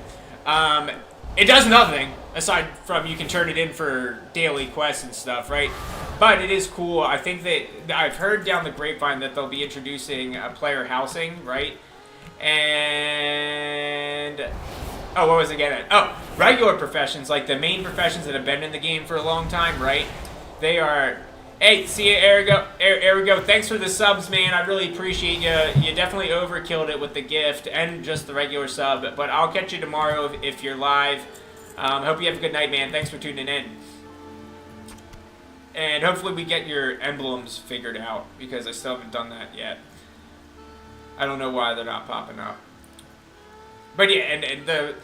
It does nothing, aside from you can turn it in for daily quests and stuff, right? But it is cool. I think that I've heard down the grapevine that they'll be introducing player housing, right? And oh, what was it again? Oh, regular professions, like the main professions that have been in the game for a long time, right? They are. Hey, see you, Erigo. Thanks for the subs, man. I really appreciate you. You definitely overkilled it with the gift and just the regular sub. But I'll catch you tomorrow if you're live. Hope you have a good night, man. Thanks for tuning in. And hopefully we get your emblems figured out, because I still haven't done that yet. I don't know why they're not popping up. But yeah, and the...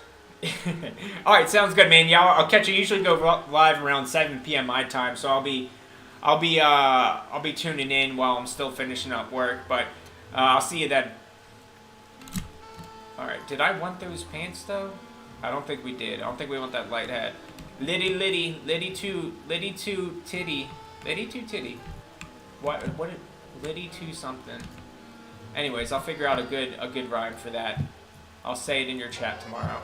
Alright, sounds good, man. Yeah, I'll catch you. Usually go live around 7 p.m. my time, so I'll be tuning in while I'm still finishing up work, but I'll see you then. Alright, did I want those pants though? I don't think we did. I don't think we want that light hat. Liddy two titty. What Liddy two something. Anyways, I'll figure out a good rhyme for that. I'll say it in your chat tomorrow.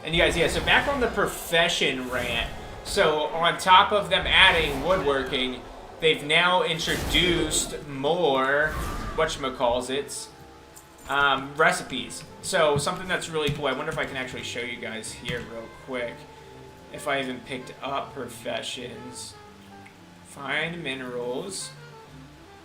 And you guys, yeah, so back on the profession rant. So on top of them adding woodworking, they've now introduced more whatchamacallits, recipes. So something that's really cool. I wonder if I can actually show you guys here real quick. If I even picked up professions. Find minerals.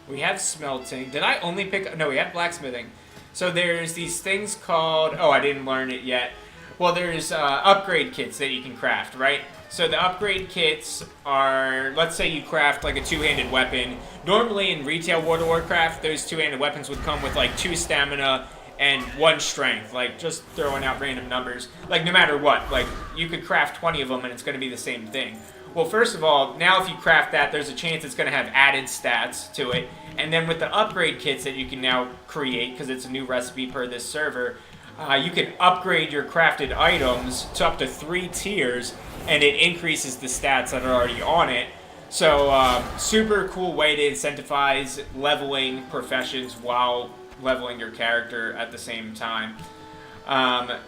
We have smelting. Did I only pick... No, we have blacksmithing. So there's these things called... Oh, I didn't learn it yet. Well, there's upgrade kits that you can craft, right? So the upgrade kits are, let's say you craft like a two-handed weapon. Normally in retail World of Warcraft, those two-handed weapons would come with like 2 stamina and 1 strength. Like just throwing out random numbers. Like no matter what, like you could craft 20 of them and it's going to be the same thing. Well, first of all, now if you craft that, there's a chance it's going to have added stats to it. And then with the upgrade kits that you can now create, because it's a new recipe per this server, you can upgrade your crafted items to up to 3 tiers, and it increases the stats that are already on it. So, super cool way to incentivize leveling professions while leveling your character at the same time.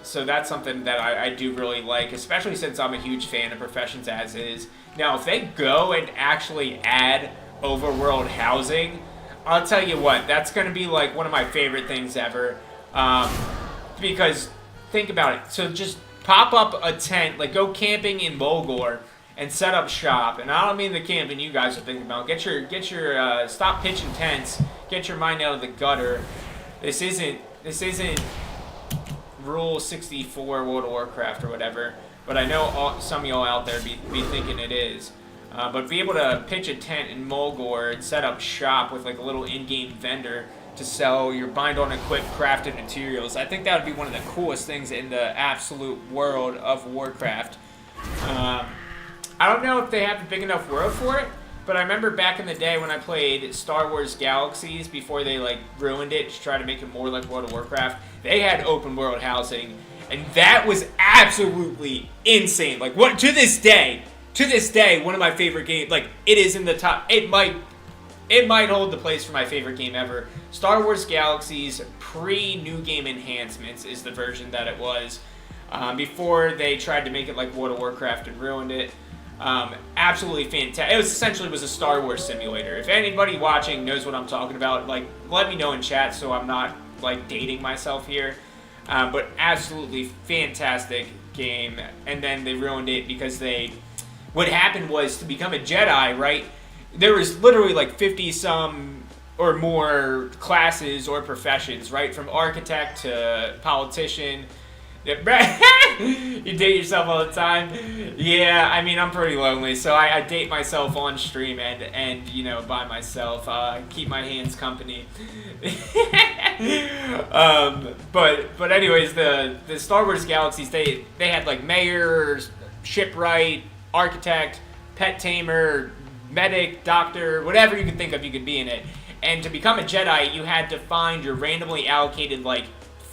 So that's something that I do really like, especially since I'm a huge fan of professions as is. Now, if they go and actually add overworld housing, I'll tell you what, that's going to be like one of my favorite things ever. because think about it. So just pop up a tent, like go camping in Mulgore and set up shop. And I don't mean the camping you guys are thinking about. Get your stop pitching tents. Get your mind out of the gutter. This isn't Rule 64 World of Warcraft or whatever. But I know some of y'all out there be thinking it is. But be able to pitch a tent in Mulgore and set up shop with like a little in-game vendor to sell your bind-on-equip crafted materials. I think that would be one of the coolest things in the absolute world of Warcraft. I don't know if they have a big enough world for it, but I remember back in the day when I played Star Wars Galaxies before they like ruined it to try to make it more like World of Warcraft. They had open world housing, and that was absolutely insane. Like what to this day, one of my favorite games. Like it is in the top. It might hold the place for my favorite game ever. Star Wars Galaxies pre-new game enhancements is the version that it was. Before they tried to make it like World of Warcraft and ruined it. Absolutely fantastic. It was essentially a Star Wars simulator. If anybody watching knows what I'm talking about, like let me know in chat so I'm not like dating myself here. But absolutely fantastic game. And then they ruined it because what happened was to become a Jedi, right? There was literally like 50 some or more classes or professions, right? From architect to politician. You date yourself all the time? Yeah, I mean, I'm pretty lonely, so I date myself on stream and you know, by myself. Keep my hands company. But anyways, the Star Wars Galaxies, they had like mayor, shipwright, architect, pet tamer, medic, doctor, whatever you could think of, you could be in it. And to become a Jedi, you had to find your randomly allocated like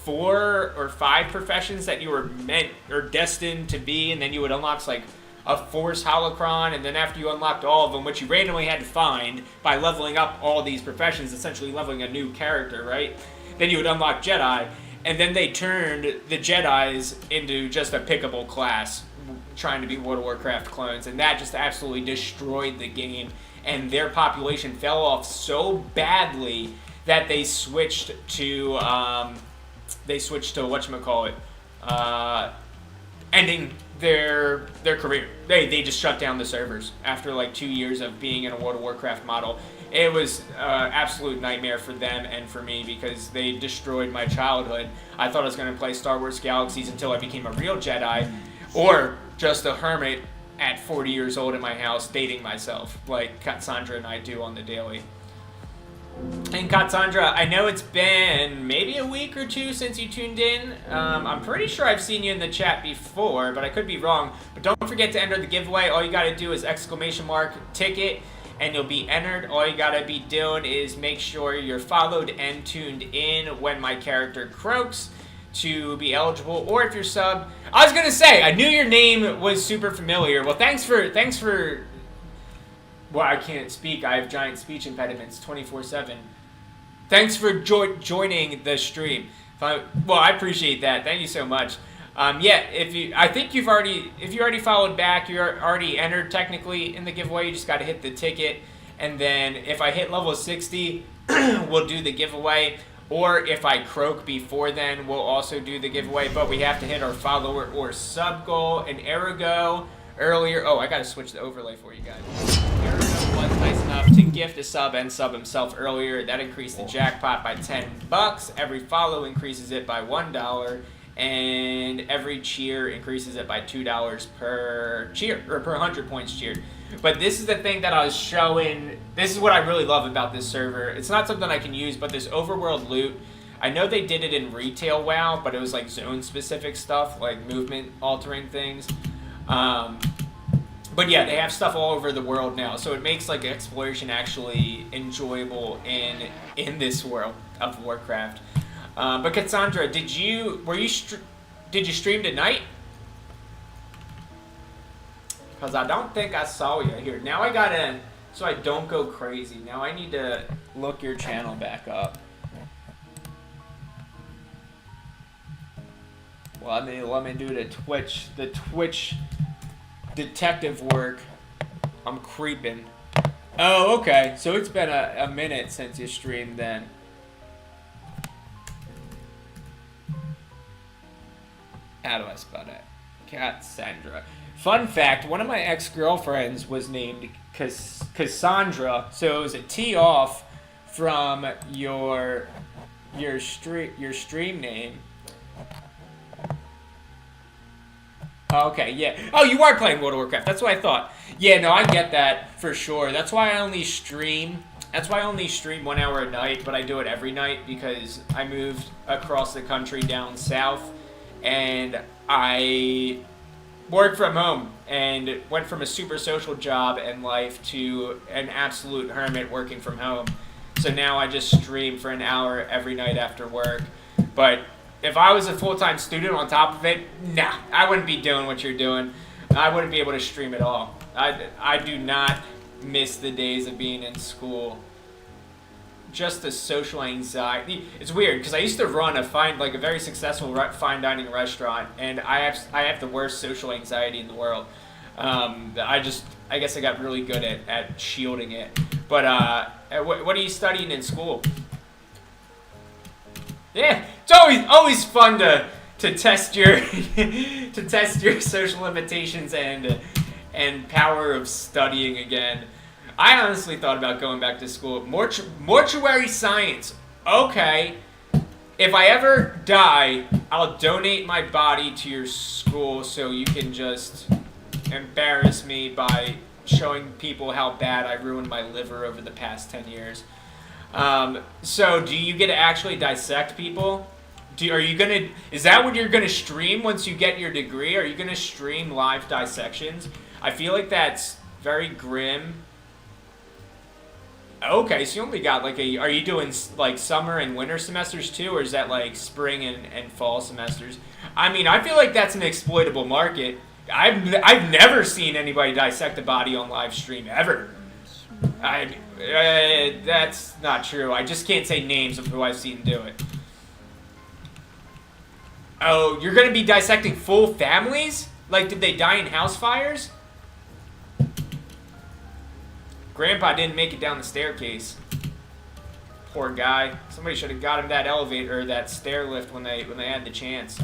4 or 5 professions that you were meant or destined to be, and then you would unlock like a Force holocron, and then after you unlocked all of them, which you randomly had to find by leveling up all these professions, essentially leveling a new character, right? Then you would unlock Jedi, and then they turned the Jedis into just a pickable class, trying to be World of Warcraft clones, and that just absolutely destroyed the game, and their population fell off so badly that they switched to whatchamacallit, ending their career. They just shut down the servers after like 2 years of being in a World of Warcraft model. It was absolute nightmare for them and for me because they destroyed my childhood. I thought I was going to play Star Wars Galaxies until I became a real Jedi, or just a hermit at 40 years old in my house dating myself, like Cassandra and I do on the daily. And Cassandra, I know it's been maybe a week or 2 since you tuned in. I'm pretty sure I've seen you in the chat before, but I could be wrong. But don't forget to enter the giveaway. All you got to do is !ticket, and you'll be entered. All you got to be doing is make sure you're followed and tuned in when my character croaks to be eligible. Or if you're sub, I was gonna say I knew your name was super familiar. Well, thanks for. Well, I can't speak. I have giant speech impediments 24/7. Thanks for joining the stream. Well, I appreciate that. Thank you so much. Yeah, if you already followed back, you're already entered technically in the giveaway. You just got to hit the ticket, and then if I hit level 60, we'll do the giveaway. Or if I croak before then, we'll also do the giveaway. But we have to hit our follower or sub goal. And Ergo earlier. Oh, I got to switch the overlay for you guys. Was nice enough to gift a sub and sub himself earlier. That increased the jackpot by $10. Every follow increases it by $1, and every cheer increases it by $2 per cheer, or per 100 points cheered. But this is the thing that I was showing. This is what I really love about this server. It's not something I can use, but this overworld loot, I know they did it in retail WoW, but it was like zone specific stuff, like movement altering things. But yeah, they have stuff all over the world now, so it makes like exploration actually enjoyable in this world of Warcraft. But Cassandra, did you stream tonight? Because I don't think I saw you here. Now I gotta, so I don't go crazy. Now I need to look your channel back up. Well, let me do the Twitch detective work. I'm creeping. Oh, okay. So it's been a minute since you streamed then. How do I spell that? Cassandra. Fun fact, one of my ex-girlfriends was named Cassandra, so it was a T off from your stream name. Okay, yeah. Oh, you are playing World of Warcraft. That's what I thought. Yeah, no, I get that for sure. That's why I only stream 1 hour a night, but I do it every night because I moved across the country down south and I work from home and went from a super social job and life to an absolute hermit working from home. So now I just stream for an hour every night after work. But if I was a full-time student on top of it, nah, I wouldn't be doing what you're doing. I wouldn't be able to stream at all. I do not miss the days of being in school. Just the social anxiety. It's weird because I used to run a very successful fine dining restaurant, and I have the worst social anxiety in the world. I guess I got really good at shielding it. But what are you studying in school? Yeah, it's always fun to test your to test your social limitations and power of studying again. I honestly thought about going back to school. Mortuary science. Okay. If I ever die, I'll donate my body to your school so you can just embarrass me by showing people how bad I ruined my liver over the past 10 years. So do you get to actually dissect people? Is that what you're gonna stream once you get your degree? Are you gonna stream live dissections? I feel like that's very grim. Okay, so you only got are you doing like summer and winter semesters too, or is that like spring and fall semesters? I mean, I feel like that's an exploitable market. I've never seen anybody dissect a body on live stream ever. That's not true. I just can't say names of who I've seen do it. Oh, you're gonna be dissecting full families? Like, did they die in house fires? Grandpa didn't make it down the staircase. Poor guy. Somebody should have got him that elevator or that stair lift when they had the chance.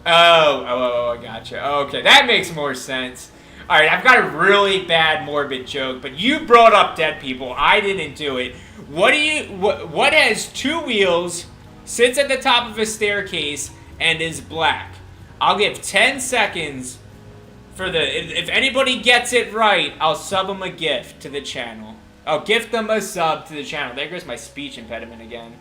Oh, I gotcha. Okay, that makes more sense. Alright, I've got a really bad morbid joke, but you brought up dead people. I didn't do it. What has 2 wheels, sits at the top of a staircase, and is black? I'll give 10 seconds for if anybody gets it right, I'll sub them a gift to the channel. I'll gift them a sub to the channel. There goes my speech impediment again.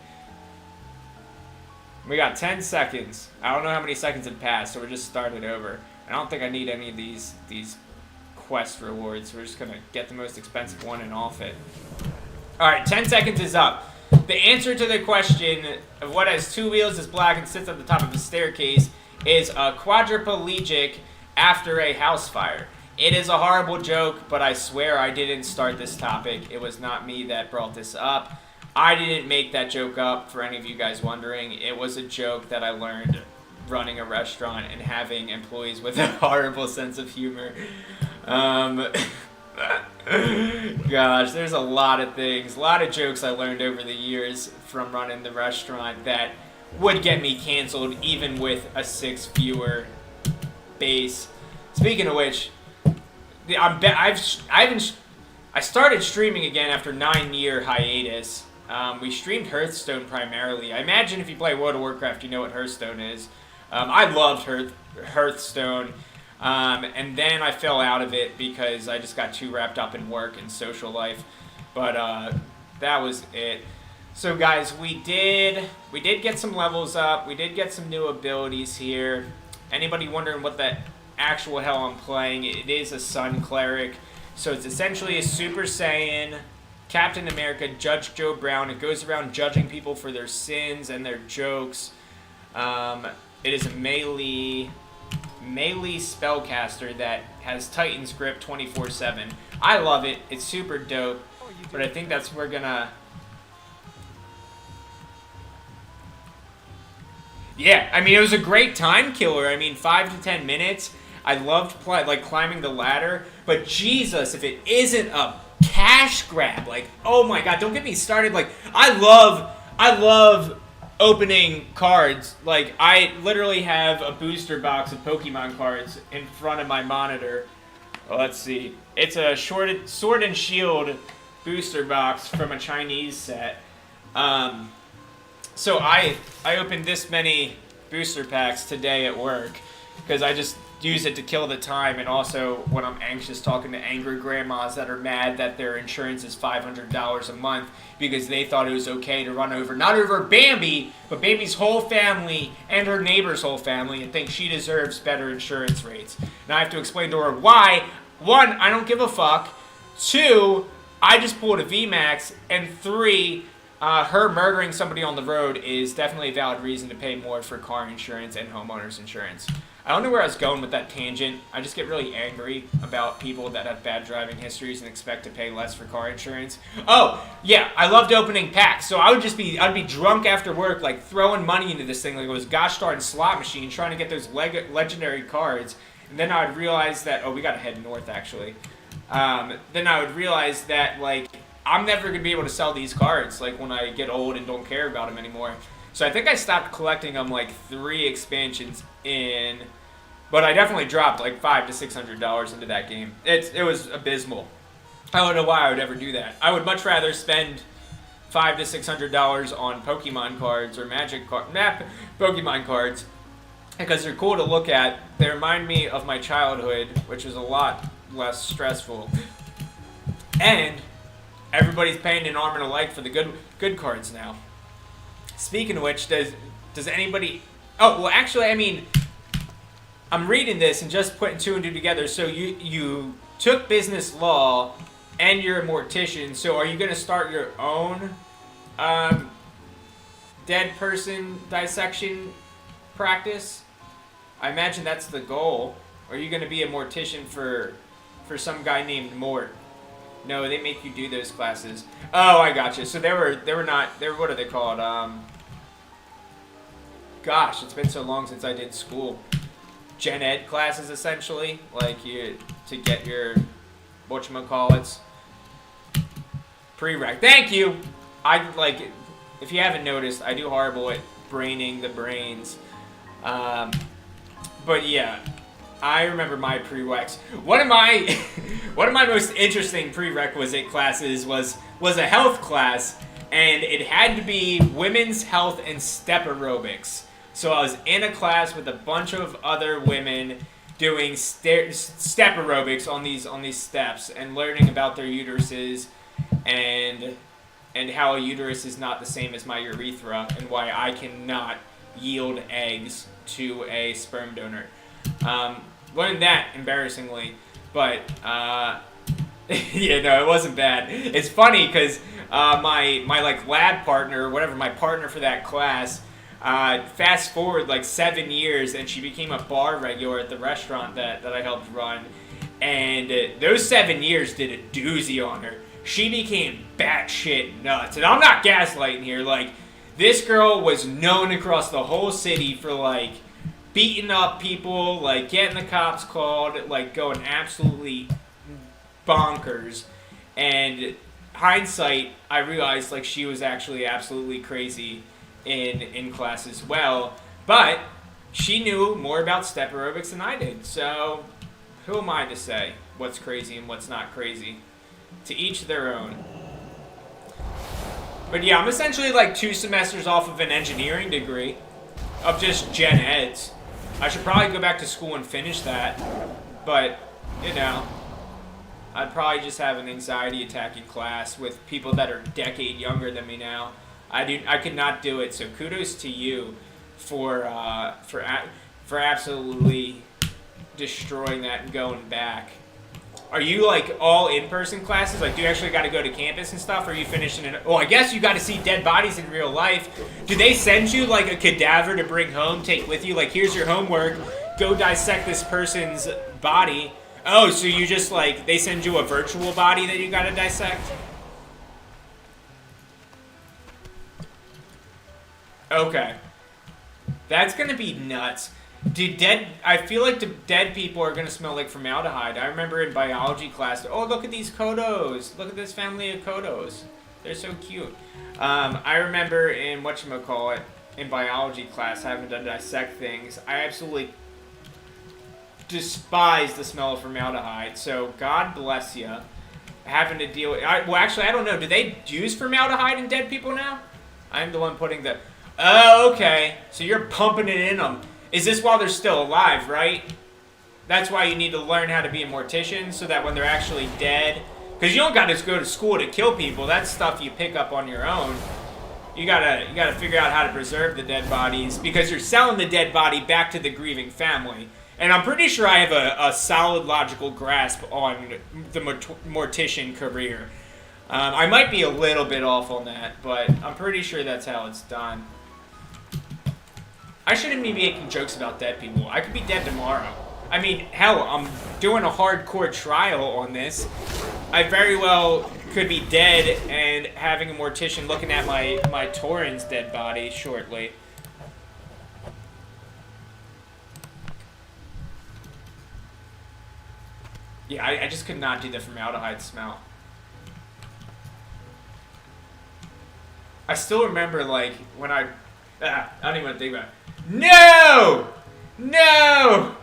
We got 10 seconds. I don't know how many seconds have passed, so we're just starting over. I don't think I need any of these quest rewards. We're just gonna get the most expensive one and off it. Alright, 10 seconds is up. The answer to the question of what has 2 wheels, is black, and sits at the top of the staircase is a quadriplegic after a house fire. It is a horrible joke, but I swear I didn't start this topic. It was not me that brought this up. I didn't make that joke up, for any of you guys wondering. It was a joke that I learned running a restaurant and having employees with a horrible sense of humor. Gosh, there's a lot of things, a lot of jokes I learned over the years from running the restaurant that would get me canceled even with a 6 viewer base. Speaking of which, I started streaming again after 9-year hiatus. We streamed Hearthstone primarily. I imagine if you play World of Warcraft, you know what Hearthstone is. I loved Hearthstone, and then I fell out of it because I just got too wrapped up in work and social life. But that was it. So guys, we did get some levels up. We did get some new abilities here. Anybody wondering what the actual hell I'm playing? It is a Sun Cleric. So it's essentially a Super Saiyan Captain America, Judge Joe Brown. It goes around judging people for their sins and their jokes. It is a melee spellcaster that has Titan's Grip 24/7. I love it. It's super dope. But I think that's where we're gonna... Yeah, I mean, it was a great time killer. I mean, 5 to 10 minutes. I loved climbing the ladder. But Jesus, if it isn't a cash grab, like, oh my God, don't get me started. Like, I love opening cards. Like, I literally have a booster box of Pokemon cards in front of my monitor. Well, let's see. It's a Sword and Shield booster box from a Chinese set. So I opened this many booster packs today at work because I just use it to kill the time, and also when I'm anxious, talking to angry grandmas that are mad that their insurance is $500 a month because they thought it was okay to run over, not over Bambi, but Bambi's whole family and her neighbor's whole family, and think she deserves better insurance rates. Now I have to explain to her why. One, I don't give a fuck. Two, I just pulled a VMAX. And three, her murdering somebody on the road is definitely a valid reason to pay more for car insurance and homeowners insurance. I don't know where I was going with that tangent. I just get really angry about people that have bad driving histories and expect to pay less for car insurance. Oh, yeah, I loved opening packs. So I'd be drunk after work, like throwing money into this thing like it was gosh darn slot machine, trying to get those legendary cards. And then I would realize that, oh, we gotta head north actually. Then I would realize that, like, I'm never gonna be able to sell these cards, like, when I get old and don't care about them anymore. So I think I stopped collecting them like 3 expansions in, but I definitely dropped like $500 to $600 into that game. It was abysmal. I don't know why I would ever do that. I would much rather spend $500 to $600 on Pokemon cards or Pokemon cards because they're cool to look at. They remind me of my childhood, which was a lot less stressful. And everybody's paying an arm and a leg for the good cards now. Speaking of which, does anybody... Oh, well, actually, I mean, I'm reading this and just putting 2 and 2 together. So you took business law and you're a mortician. So are you going to start your own dead person dissection practice? I imagine that's the goal. Or are you going to be a mortician for some guy named Mort? No, they make you do those classes. Oh, I gotcha. So they were what are they called? Gosh, it's been so long since I did school. Gen Ed classes, essentially. Like, to get your, whatchamacallits, prereq. Thank you! If you haven't noticed, I do horrible at braining the brains. But yeah. I remember my prereqs. One of my most interesting prerequisite classes was a health class, and it had to be women's health and step aerobics. So I was in a class with a bunch of other women doing step aerobics on these steps and learning about their uteruses and how a uterus is not the same as my urethra and why I cannot yield eggs to a sperm donor. Learned that, embarrassingly, but, yeah, no, it wasn't bad. It's funny, because, my like, lab partner, or whatever, my partner for that class, fast forward, like, 7 years, and she became a bar regular at the restaurant that I helped run, and those 7 years did a doozy on her. She became batshit nuts, and I'm not gaslighting here, like, this girl was known across the whole city for, like, beating up people, like getting the cops called, like going absolutely bonkers. And hindsight, I realized like she was actually absolutely crazy in class as well. But she knew more about step aerobics than I did. So who am I to say what's crazy and what's not crazy? To each their own. But yeah, I'm essentially like 2 semesters off of an engineering degree of just gen eds. I should probably go back to school and finish that, but, you know, I'd probably just have an anxiety attack in class with people that are a decade younger than me now. I could not do it, so kudos to you for absolutely destroying that and going back. Are you, like, all in-person classes? Like, do you actually got to go to campus and stuff, or are you finishing it? Oh, I guess you got to see dead bodies in real life. Do they send you, like, a cadaver to bring home, take with you? Like, here's your homework. Go dissect this person's body. Oh, so you just, like, they send you a virtual body that you got to dissect? Okay. That's going to be nuts. I feel like the dead people are going to smell like formaldehyde. I remember in biology class, oh, look at these kodos. Look at this family of kodos. They're so cute. I remember in, in biology class having to dissect things. I absolutely despise the smell of formaldehyde. So God bless you. Having to deal with... well, actually, I don't know. Do they use formaldehyde in dead people now? I'm the one putting the... Oh, okay. So you're pumping it in them. Is this while they're still alive, right? That's why you need to learn how to be a mortician, so that when they're actually dead... Because you don't got to go to school to kill people. That's stuff you pick up on your own. You gotta figure out how to preserve the dead bodies, because you're selling the dead body back to the grieving family. And I'm pretty sure I have a solid logical grasp on the mortician career. I might be a little bit off on that, but I'm pretty sure that's how it's done. I shouldn't be making jokes about dead people. I could be dead tomorrow. I mean, hell, I'm doing a hardcore trial on this. I very well could be dead and having a mortician looking at my Tauren's dead body shortly. Yeah, I just could not do the formaldehyde smell. I still remember, like, when I don't even want to think about it. No! No!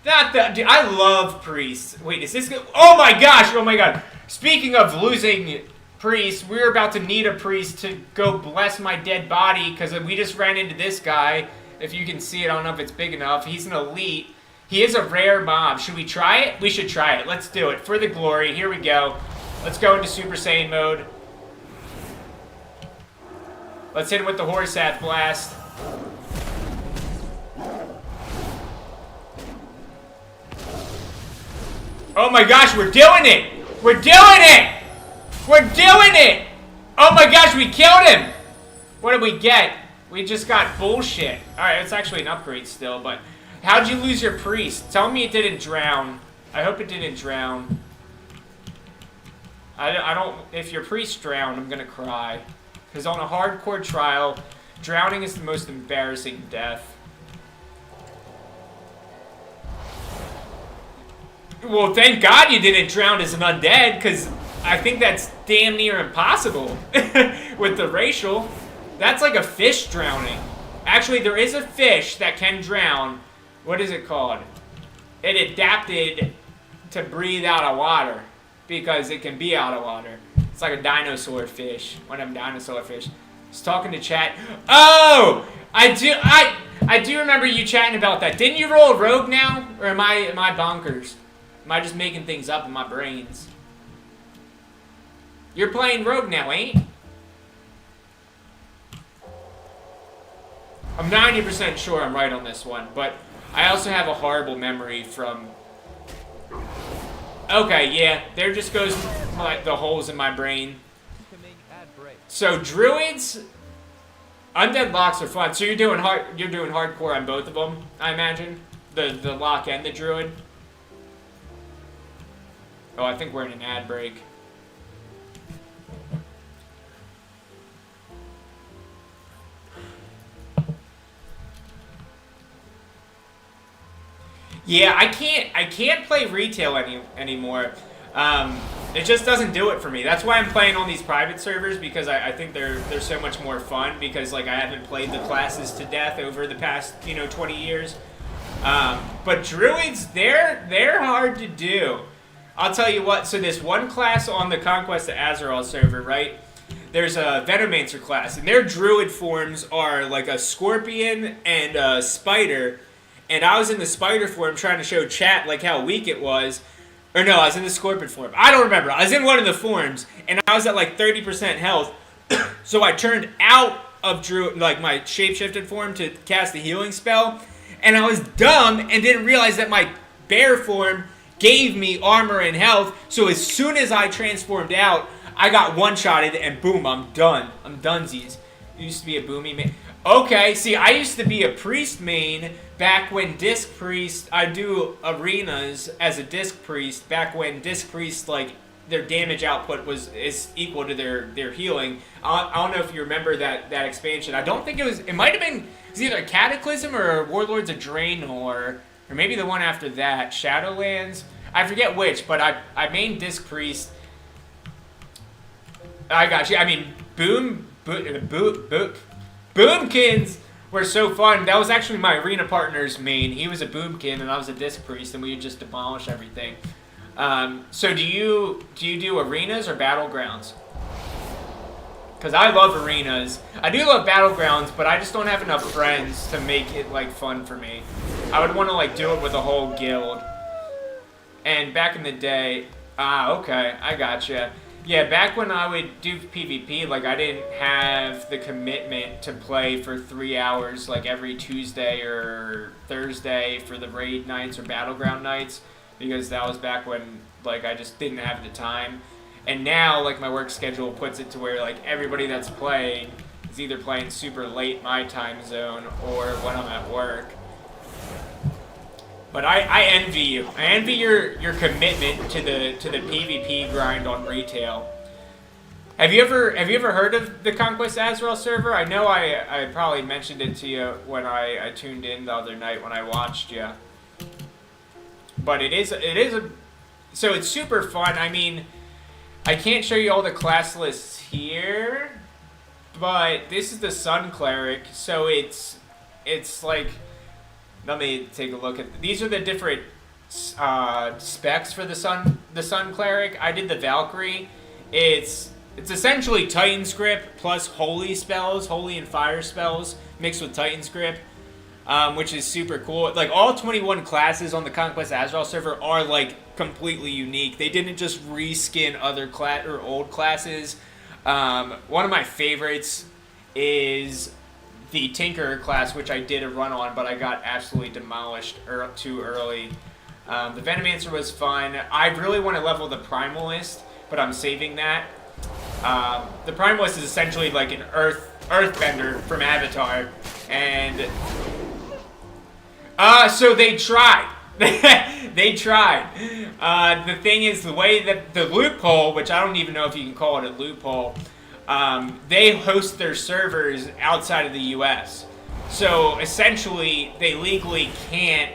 Not that. Dude, I love priests. Wait, is this good? Oh my gosh! Oh my god. Speaking of losing priests, we're about to need a priest to go bless my dead body, because we just ran into this guy. If you can see it, I don't know if it's big enough. He's an elite. He is a rare mob. Should we try it? We should try it. Let's do it. For the glory. Here we go. Let's go into Super Saiyan mode. Let's hit him with the Horsath Blast. Oh my gosh, we're doing it! We're doing it! We're doing it! Oh my gosh, we killed him! What did we get? We just got bullshit. Alright, it's actually an upgrade still, but... How'd you lose your priest? Tell me it didn't drown. I hope it didn't drown. I don't... If your priest drowned, I'm gonna cry. Because on a hardcore trial, drowning is the most embarrassing death. Well, thank God you didn't drown as an undead, because I think that's damn near impossible with the racial. That's like a fish drowning. Actually, there is a fish that can drown. What is it called? It adapted to breathe out of water because it can be out of water. It's like a dinosaur fish. One of them dinosaur fish. Just talking to chat. Oh! I do remember you chatting about that. Didn't you roll a rogue now? Or am I bonkers? Am I just making things up in my brains? You're playing rogue now, ain't? I'm 90% sure I'm right on this one, but I also have a horrible memory from... Okay, yeah, there just goes like the holes in my brain. So druids, undead locks are fun. So you're doing hardcore on both of them, I imagine. The lock and the druid. Oh, I think we're in an ad break. Yeah, I can't play retail anymore. It just doesn't do it for me. That's why I'm playing on these private servers, because I think they're so much more fun, because like I haven't played the classes to death over the past 20 years. But druids, they're hard to do. I'll tell you what. So this one class on the Conquest of Azeroth server, right? There's a Venomancer class, and their druid forms are like a scorpion and a spider. And I was in the spider form trying to show chat like how weak it was. Or no, I was in the scorpion form. I don't remember. I was in one of the forms, and I was at like 30% health. So I turned out of like my shapeshifted form to cast a healing spell. And I was dumb and didn't realize that my bear form gave me armor and health. So as soon as I transformed out, I got one-shotted and boom, I'm done. I'm dunsies. Used to be a boomy main. Okay, see, I used to be a priest main back when disc priest, I do arenas as a disc priest back when disc priest, like, their damage output is equal to their healing. I don't know if you remember that expansion. I don't think it might have been, it was either Cataclysm or Warlords of Draenor, or maybe the one after that, Shadowlands. I forget which, but I main disc priest. I got you. I mean, Boomkins were so fun. That was actually my arena partner's main. He was a boomkin and I was a disc priest, and we would just demolish everything. So do you do arenas or battlegrounds? Because I love arenas. I do love battlegrounds, but I just don't have enough friends to make it like fun for me. I would want to like do it with a whole guild. And back in the day, okay, I gotcha. Yeah, back when I would do PvP, like I didn't have the commitment to play for 3 hours like every Tuesday or Thursday for the raid nights or battleground nights, because that was back when like I just didn't have the time. And now like my work schedule puts it to where like everybody that's playing is either playing super late my time zone or when I'm at work. But I envy you. I envy your commitment to the PvP grind on retail. Have you ever heard of the Conquest AZEROTH server? I know I probably mentioned it to you when I tuned in the other night when I watched you. But so it's super fun. I mean, I can't show you all the class lists here, but this is the Sun Cleric, so it's like, let me take a look at, these are the different specs for the Sun Cleric. I did the Valkyrie. It's essentially Titan's Grip plus holy spells, holy and fire spells mixed with Titan's Grip, which is super cool. Like all 21 classes on the Conquest AZEROTH server are like completely unique. They didn't just reskin other old classes. One of my favorites is the Tinkerer class, which I did a run on, but I got absolutely demolished too early. The Venomancer was fun. I really want to level the Primalist, but I'm saving that. The Primalist is essentially like an earthbender from Avatar, and so they tried. They tried. The thing is, the way that the loophole, which I don't even know if you can call it a loophole, they host their servers outside of the U.S. So essentially, they legally can't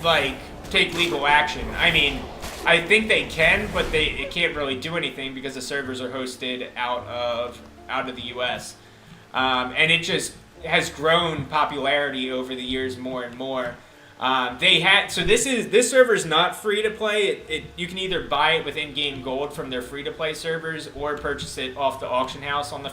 like take legal action. I mean, I think they can, but it can't really do anything because the servers are hosted out of the U.S. And it just has grown popularity over the years more and more. So this server is not free to play. You can either buy it with in-game gold from their free to play servers or purchase it off the auction house on the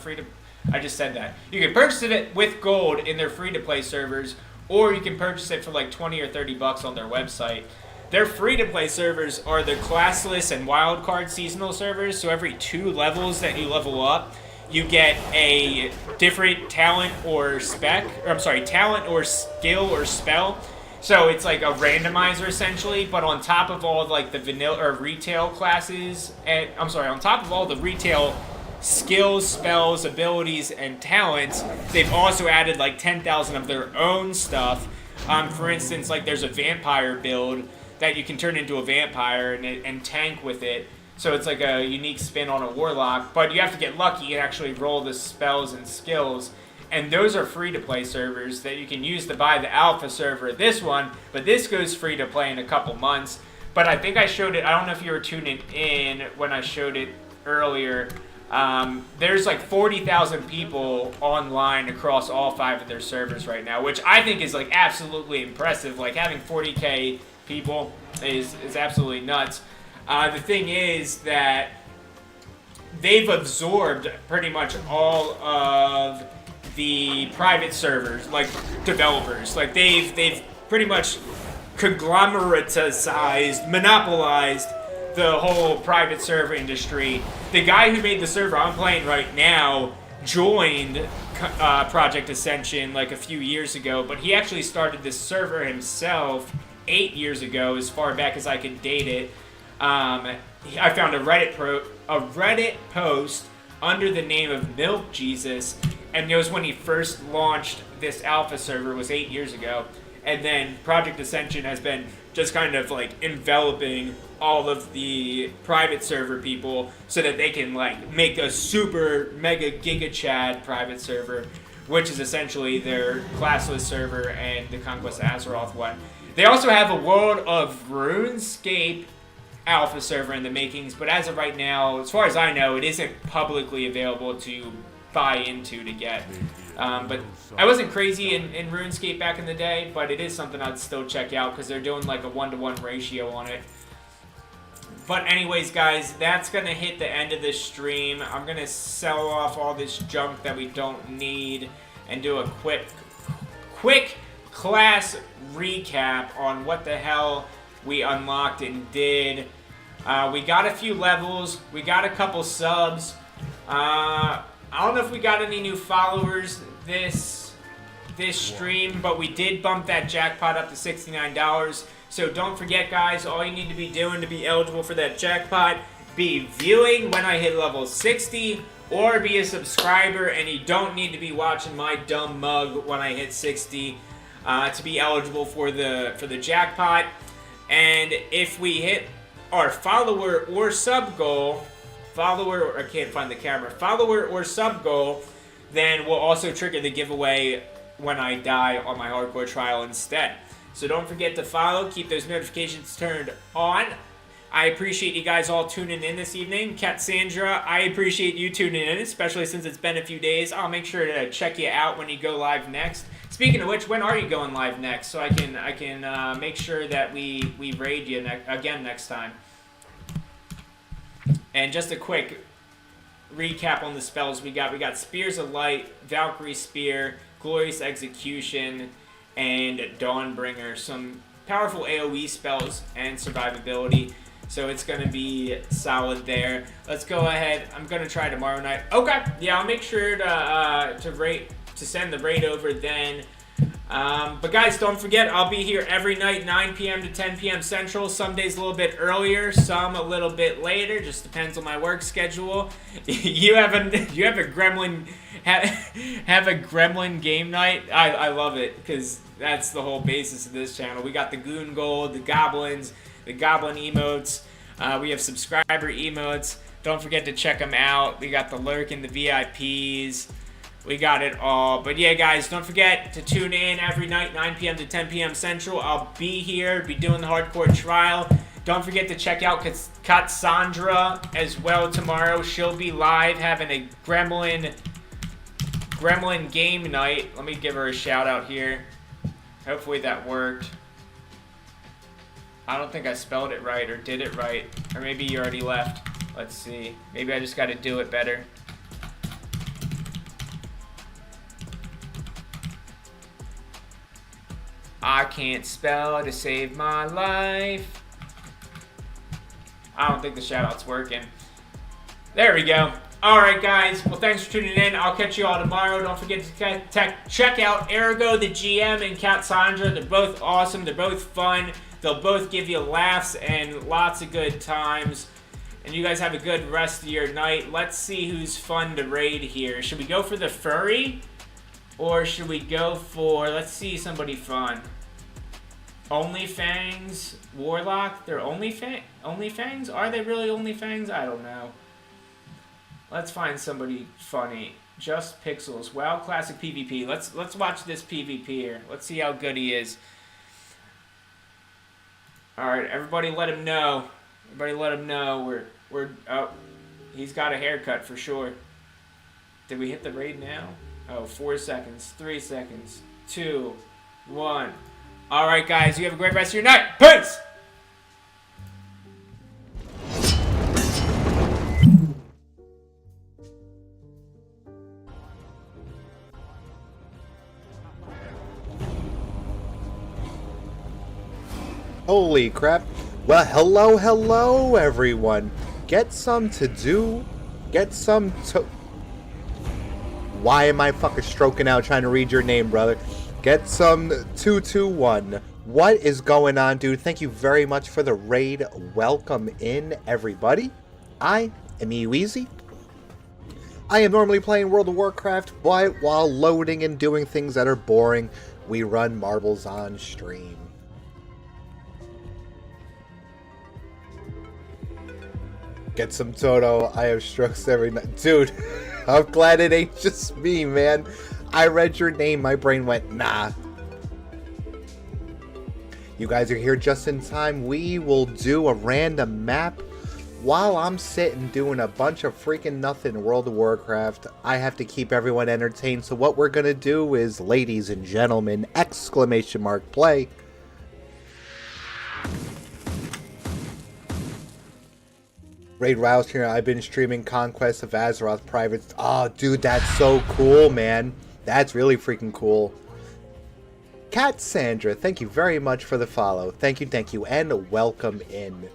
I just said that. You can purchase it with gold in their free to play servers, or you can purchase it for like 20 or 30 bucks on their website. Their free to play servers are the classless and wildcard seasonal servers. So every 2 levels that you level up, you get a different talent or talent or skill or spell. So it's like a randomizer essentially, but on top of all like the vanilla or retail classes, on top of all the retail skills, spells, abilities, and talents, they've also added like 10,000 of their own stuff. For instance, like there's a vampire build that you can turn into a vampire and tank with it. So it's like a unique spin on a warlock, but you have to get lucky and actually roll the spells and skills. And those are free-to-play servers that you can use to buy the alpha server, this one, but this goes free-to-play in a couple months. But I think I showed it, I don't know if you were tuning in when I showed it earlier. There's like 40,000 people online across all 5 of their servers right now, which I think is like absolutely impressive. Like having 40k people is absolutely nuts. The thing is that they've absorbed pretty much all of the private servers, like developers. Like they've pretty much conglomeratized, monopolized the whole private server industry. The guy who made the server I'm playing right now joined Project Ascension like a few years ago, but he actually started this server himself 8 years ago, as far back as I can date it. I found a Reddit post under the name of Milk Jesus, and it was when he first launched this alpha server, was 8 years ago. And then Project Ascension has been just kind of like enveloping all of the private server people so that they can like make a super mega giga chad private server, which is essentially their classless server and the Conquest AZEROTH one. They also have a World of RuneScape alpha server in the makings, but as of right now, as far as I know, it isn't publicly available to buy into to get. But I wasn't crazy in RuneScape back in the day, but it is something I'd still check out because they're doing like a 1-to-1 ratio on it. But anyways, guys, that's going to hit the end of this stream. I'm going to sell off all this junk that we don't need and do a quick class recap on what the hell we unlocked and did. We got a few levels. We got a couple subs. I don't know if we got any new followers this stream, but we did bump that jackpot up to $69. So don't forget, guys, all you need to be doing to be eligible for that jackpot, be viewing when I hit level 60, or be a subscriber, and you don't need to be watching my dumb mug when I hit 60 to be eligible for the jackpot. And if we hit our follower or sub goal, I can't find the camera, follower or sub goal, then we'll also trigger the giveaway when I die on my hardcore trial instead. So don't forget to follow, keep those notifications turned on. I appreciate you guys all tuning in this evening. Cassandra, I appreciate you tuning in, especially since it's been a few days. I'll make sure to check you out when you go live next. Speaking of which, when are you going live next? So I can make sure that we raid you again next time. And just a quick recap on the spells we got. We got Spears of Light, Valkyrie Spear, Glorious Execution, and Dawnbringer. Some powerful AoE spells and survivability. So it's going to be solid there. Let's go ahead. I'm going to try tomorrow night. Okay. Yeah, I'll make sure to send the raid over then. But guys, don't forget, I'll be here every night, 9 p.m. to 10 p.m. Central. Some days a little bit earlier, some a little bit later. Just depends on my work schedule. You have a gremlin have a gremlin game night. I love it because that's the whole basis of this channel. We got the Goon Gold, the Goblins, the Goblin emotes. We have subscriber emotes. Don't forget to check them out. We got the Lurk and the VIPs. We got it all. But yeah, guys, don't forget to tune in every night, 9 p.m. to 10 p.m. Central. I'll be here, be doing the hardcore trial. Don't forget to check out Cassandra as well tomorrow. She'll be live having a Gremlin game night. Let me give her a shout out here. Hopefully that worked. I don't think I spelled it right or did it right. Or maybe you already left. Let's see. Maybe I just got to do it better. I can't spell to save my life. I don't think the shout-out's working. There we go. Alright, guys. Well, thanks for tuning in. I'll catch you all tomorrow. Don't forget to check out Ergo, the GM, and Cassandra. They're both awesome. They're both fun. They'll both give you laughs and lots of good times. And you guys have a good rest of your night. Let's see who's fun to raid here. Should we go for the furry? Or should we go for, let's see, somebody fun. OnlyFangs Warlock? They're OnlyFangs? Are they really OnlyFangs? I don't know. Let's find somebody funny. Just Pixels. WoW Classic PvP. Let's watch this PvP here. Let's see how good he is. Alright, everybody let him know. Everybody let him know. Oh, he's got a haircut for sure. Did we hit the raid now? Oh, 4 seconds, 3 seconds, 2, 1. All right, guys, you have a great rest of your night. Peace! Holy crap. Well, hello, everyone. Get some to do. Get some to... Why am I fucking stroking out trying to read your name, brother? Get some 221. What is going on, dude? Thank you very much for the raid. Welcome in, everybody. I am Eweezy. I am normally playing World of Warcraft, but while loading and doing things that are boring, we run marbles on stream. Get some Toto. I have strokes every night. Dude, I'm glad it ain't just me, man. I read your name, my brain went, nah. You guys are here just in time. We will do a random map while I'm sitting doing a bunch of freaking nothing in World of Warcraft, I have to keep everyone entertained. So what we're gonna do is, ladies and gentlemen, exclamation mark play. Raid Rouse here. I've been streaming Conquest of Azeroth private. Oh, dude, that's so cool, man. That's really freaking cool. Cat Sandra, thank you very much for the follow. Thank you, and welcome in.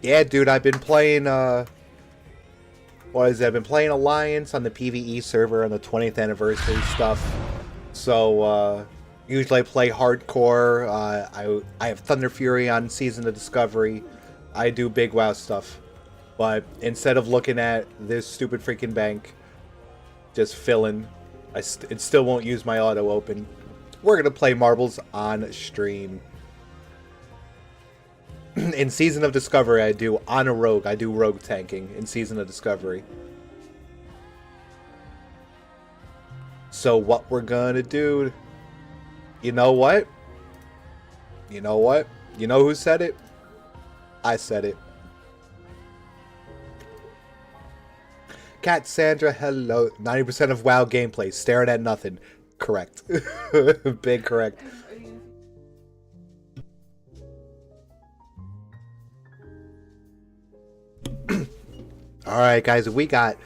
Yeah, dude, I've been playing, what is it? I've been playing Alliance on the PvE server on the 20th anniversary stuff. So, usually I play hardcore. I have Thunder Fury on Season of Discovery. I do big WoW stuff. But instead of looking at this stupid freaking bank, just filling, it still won't use my auto open. We're going to play marbles on stream. In Season of Discovery, I do on a rogue. I do rogue tanking in Season of Discovery. So what we're gonna do... You know what? You know what? You know who said it? I said it. Cat Sandra, hello. 90% of WoW gameplay, staring at nothing. Correct. Big correct. Alright guys, we got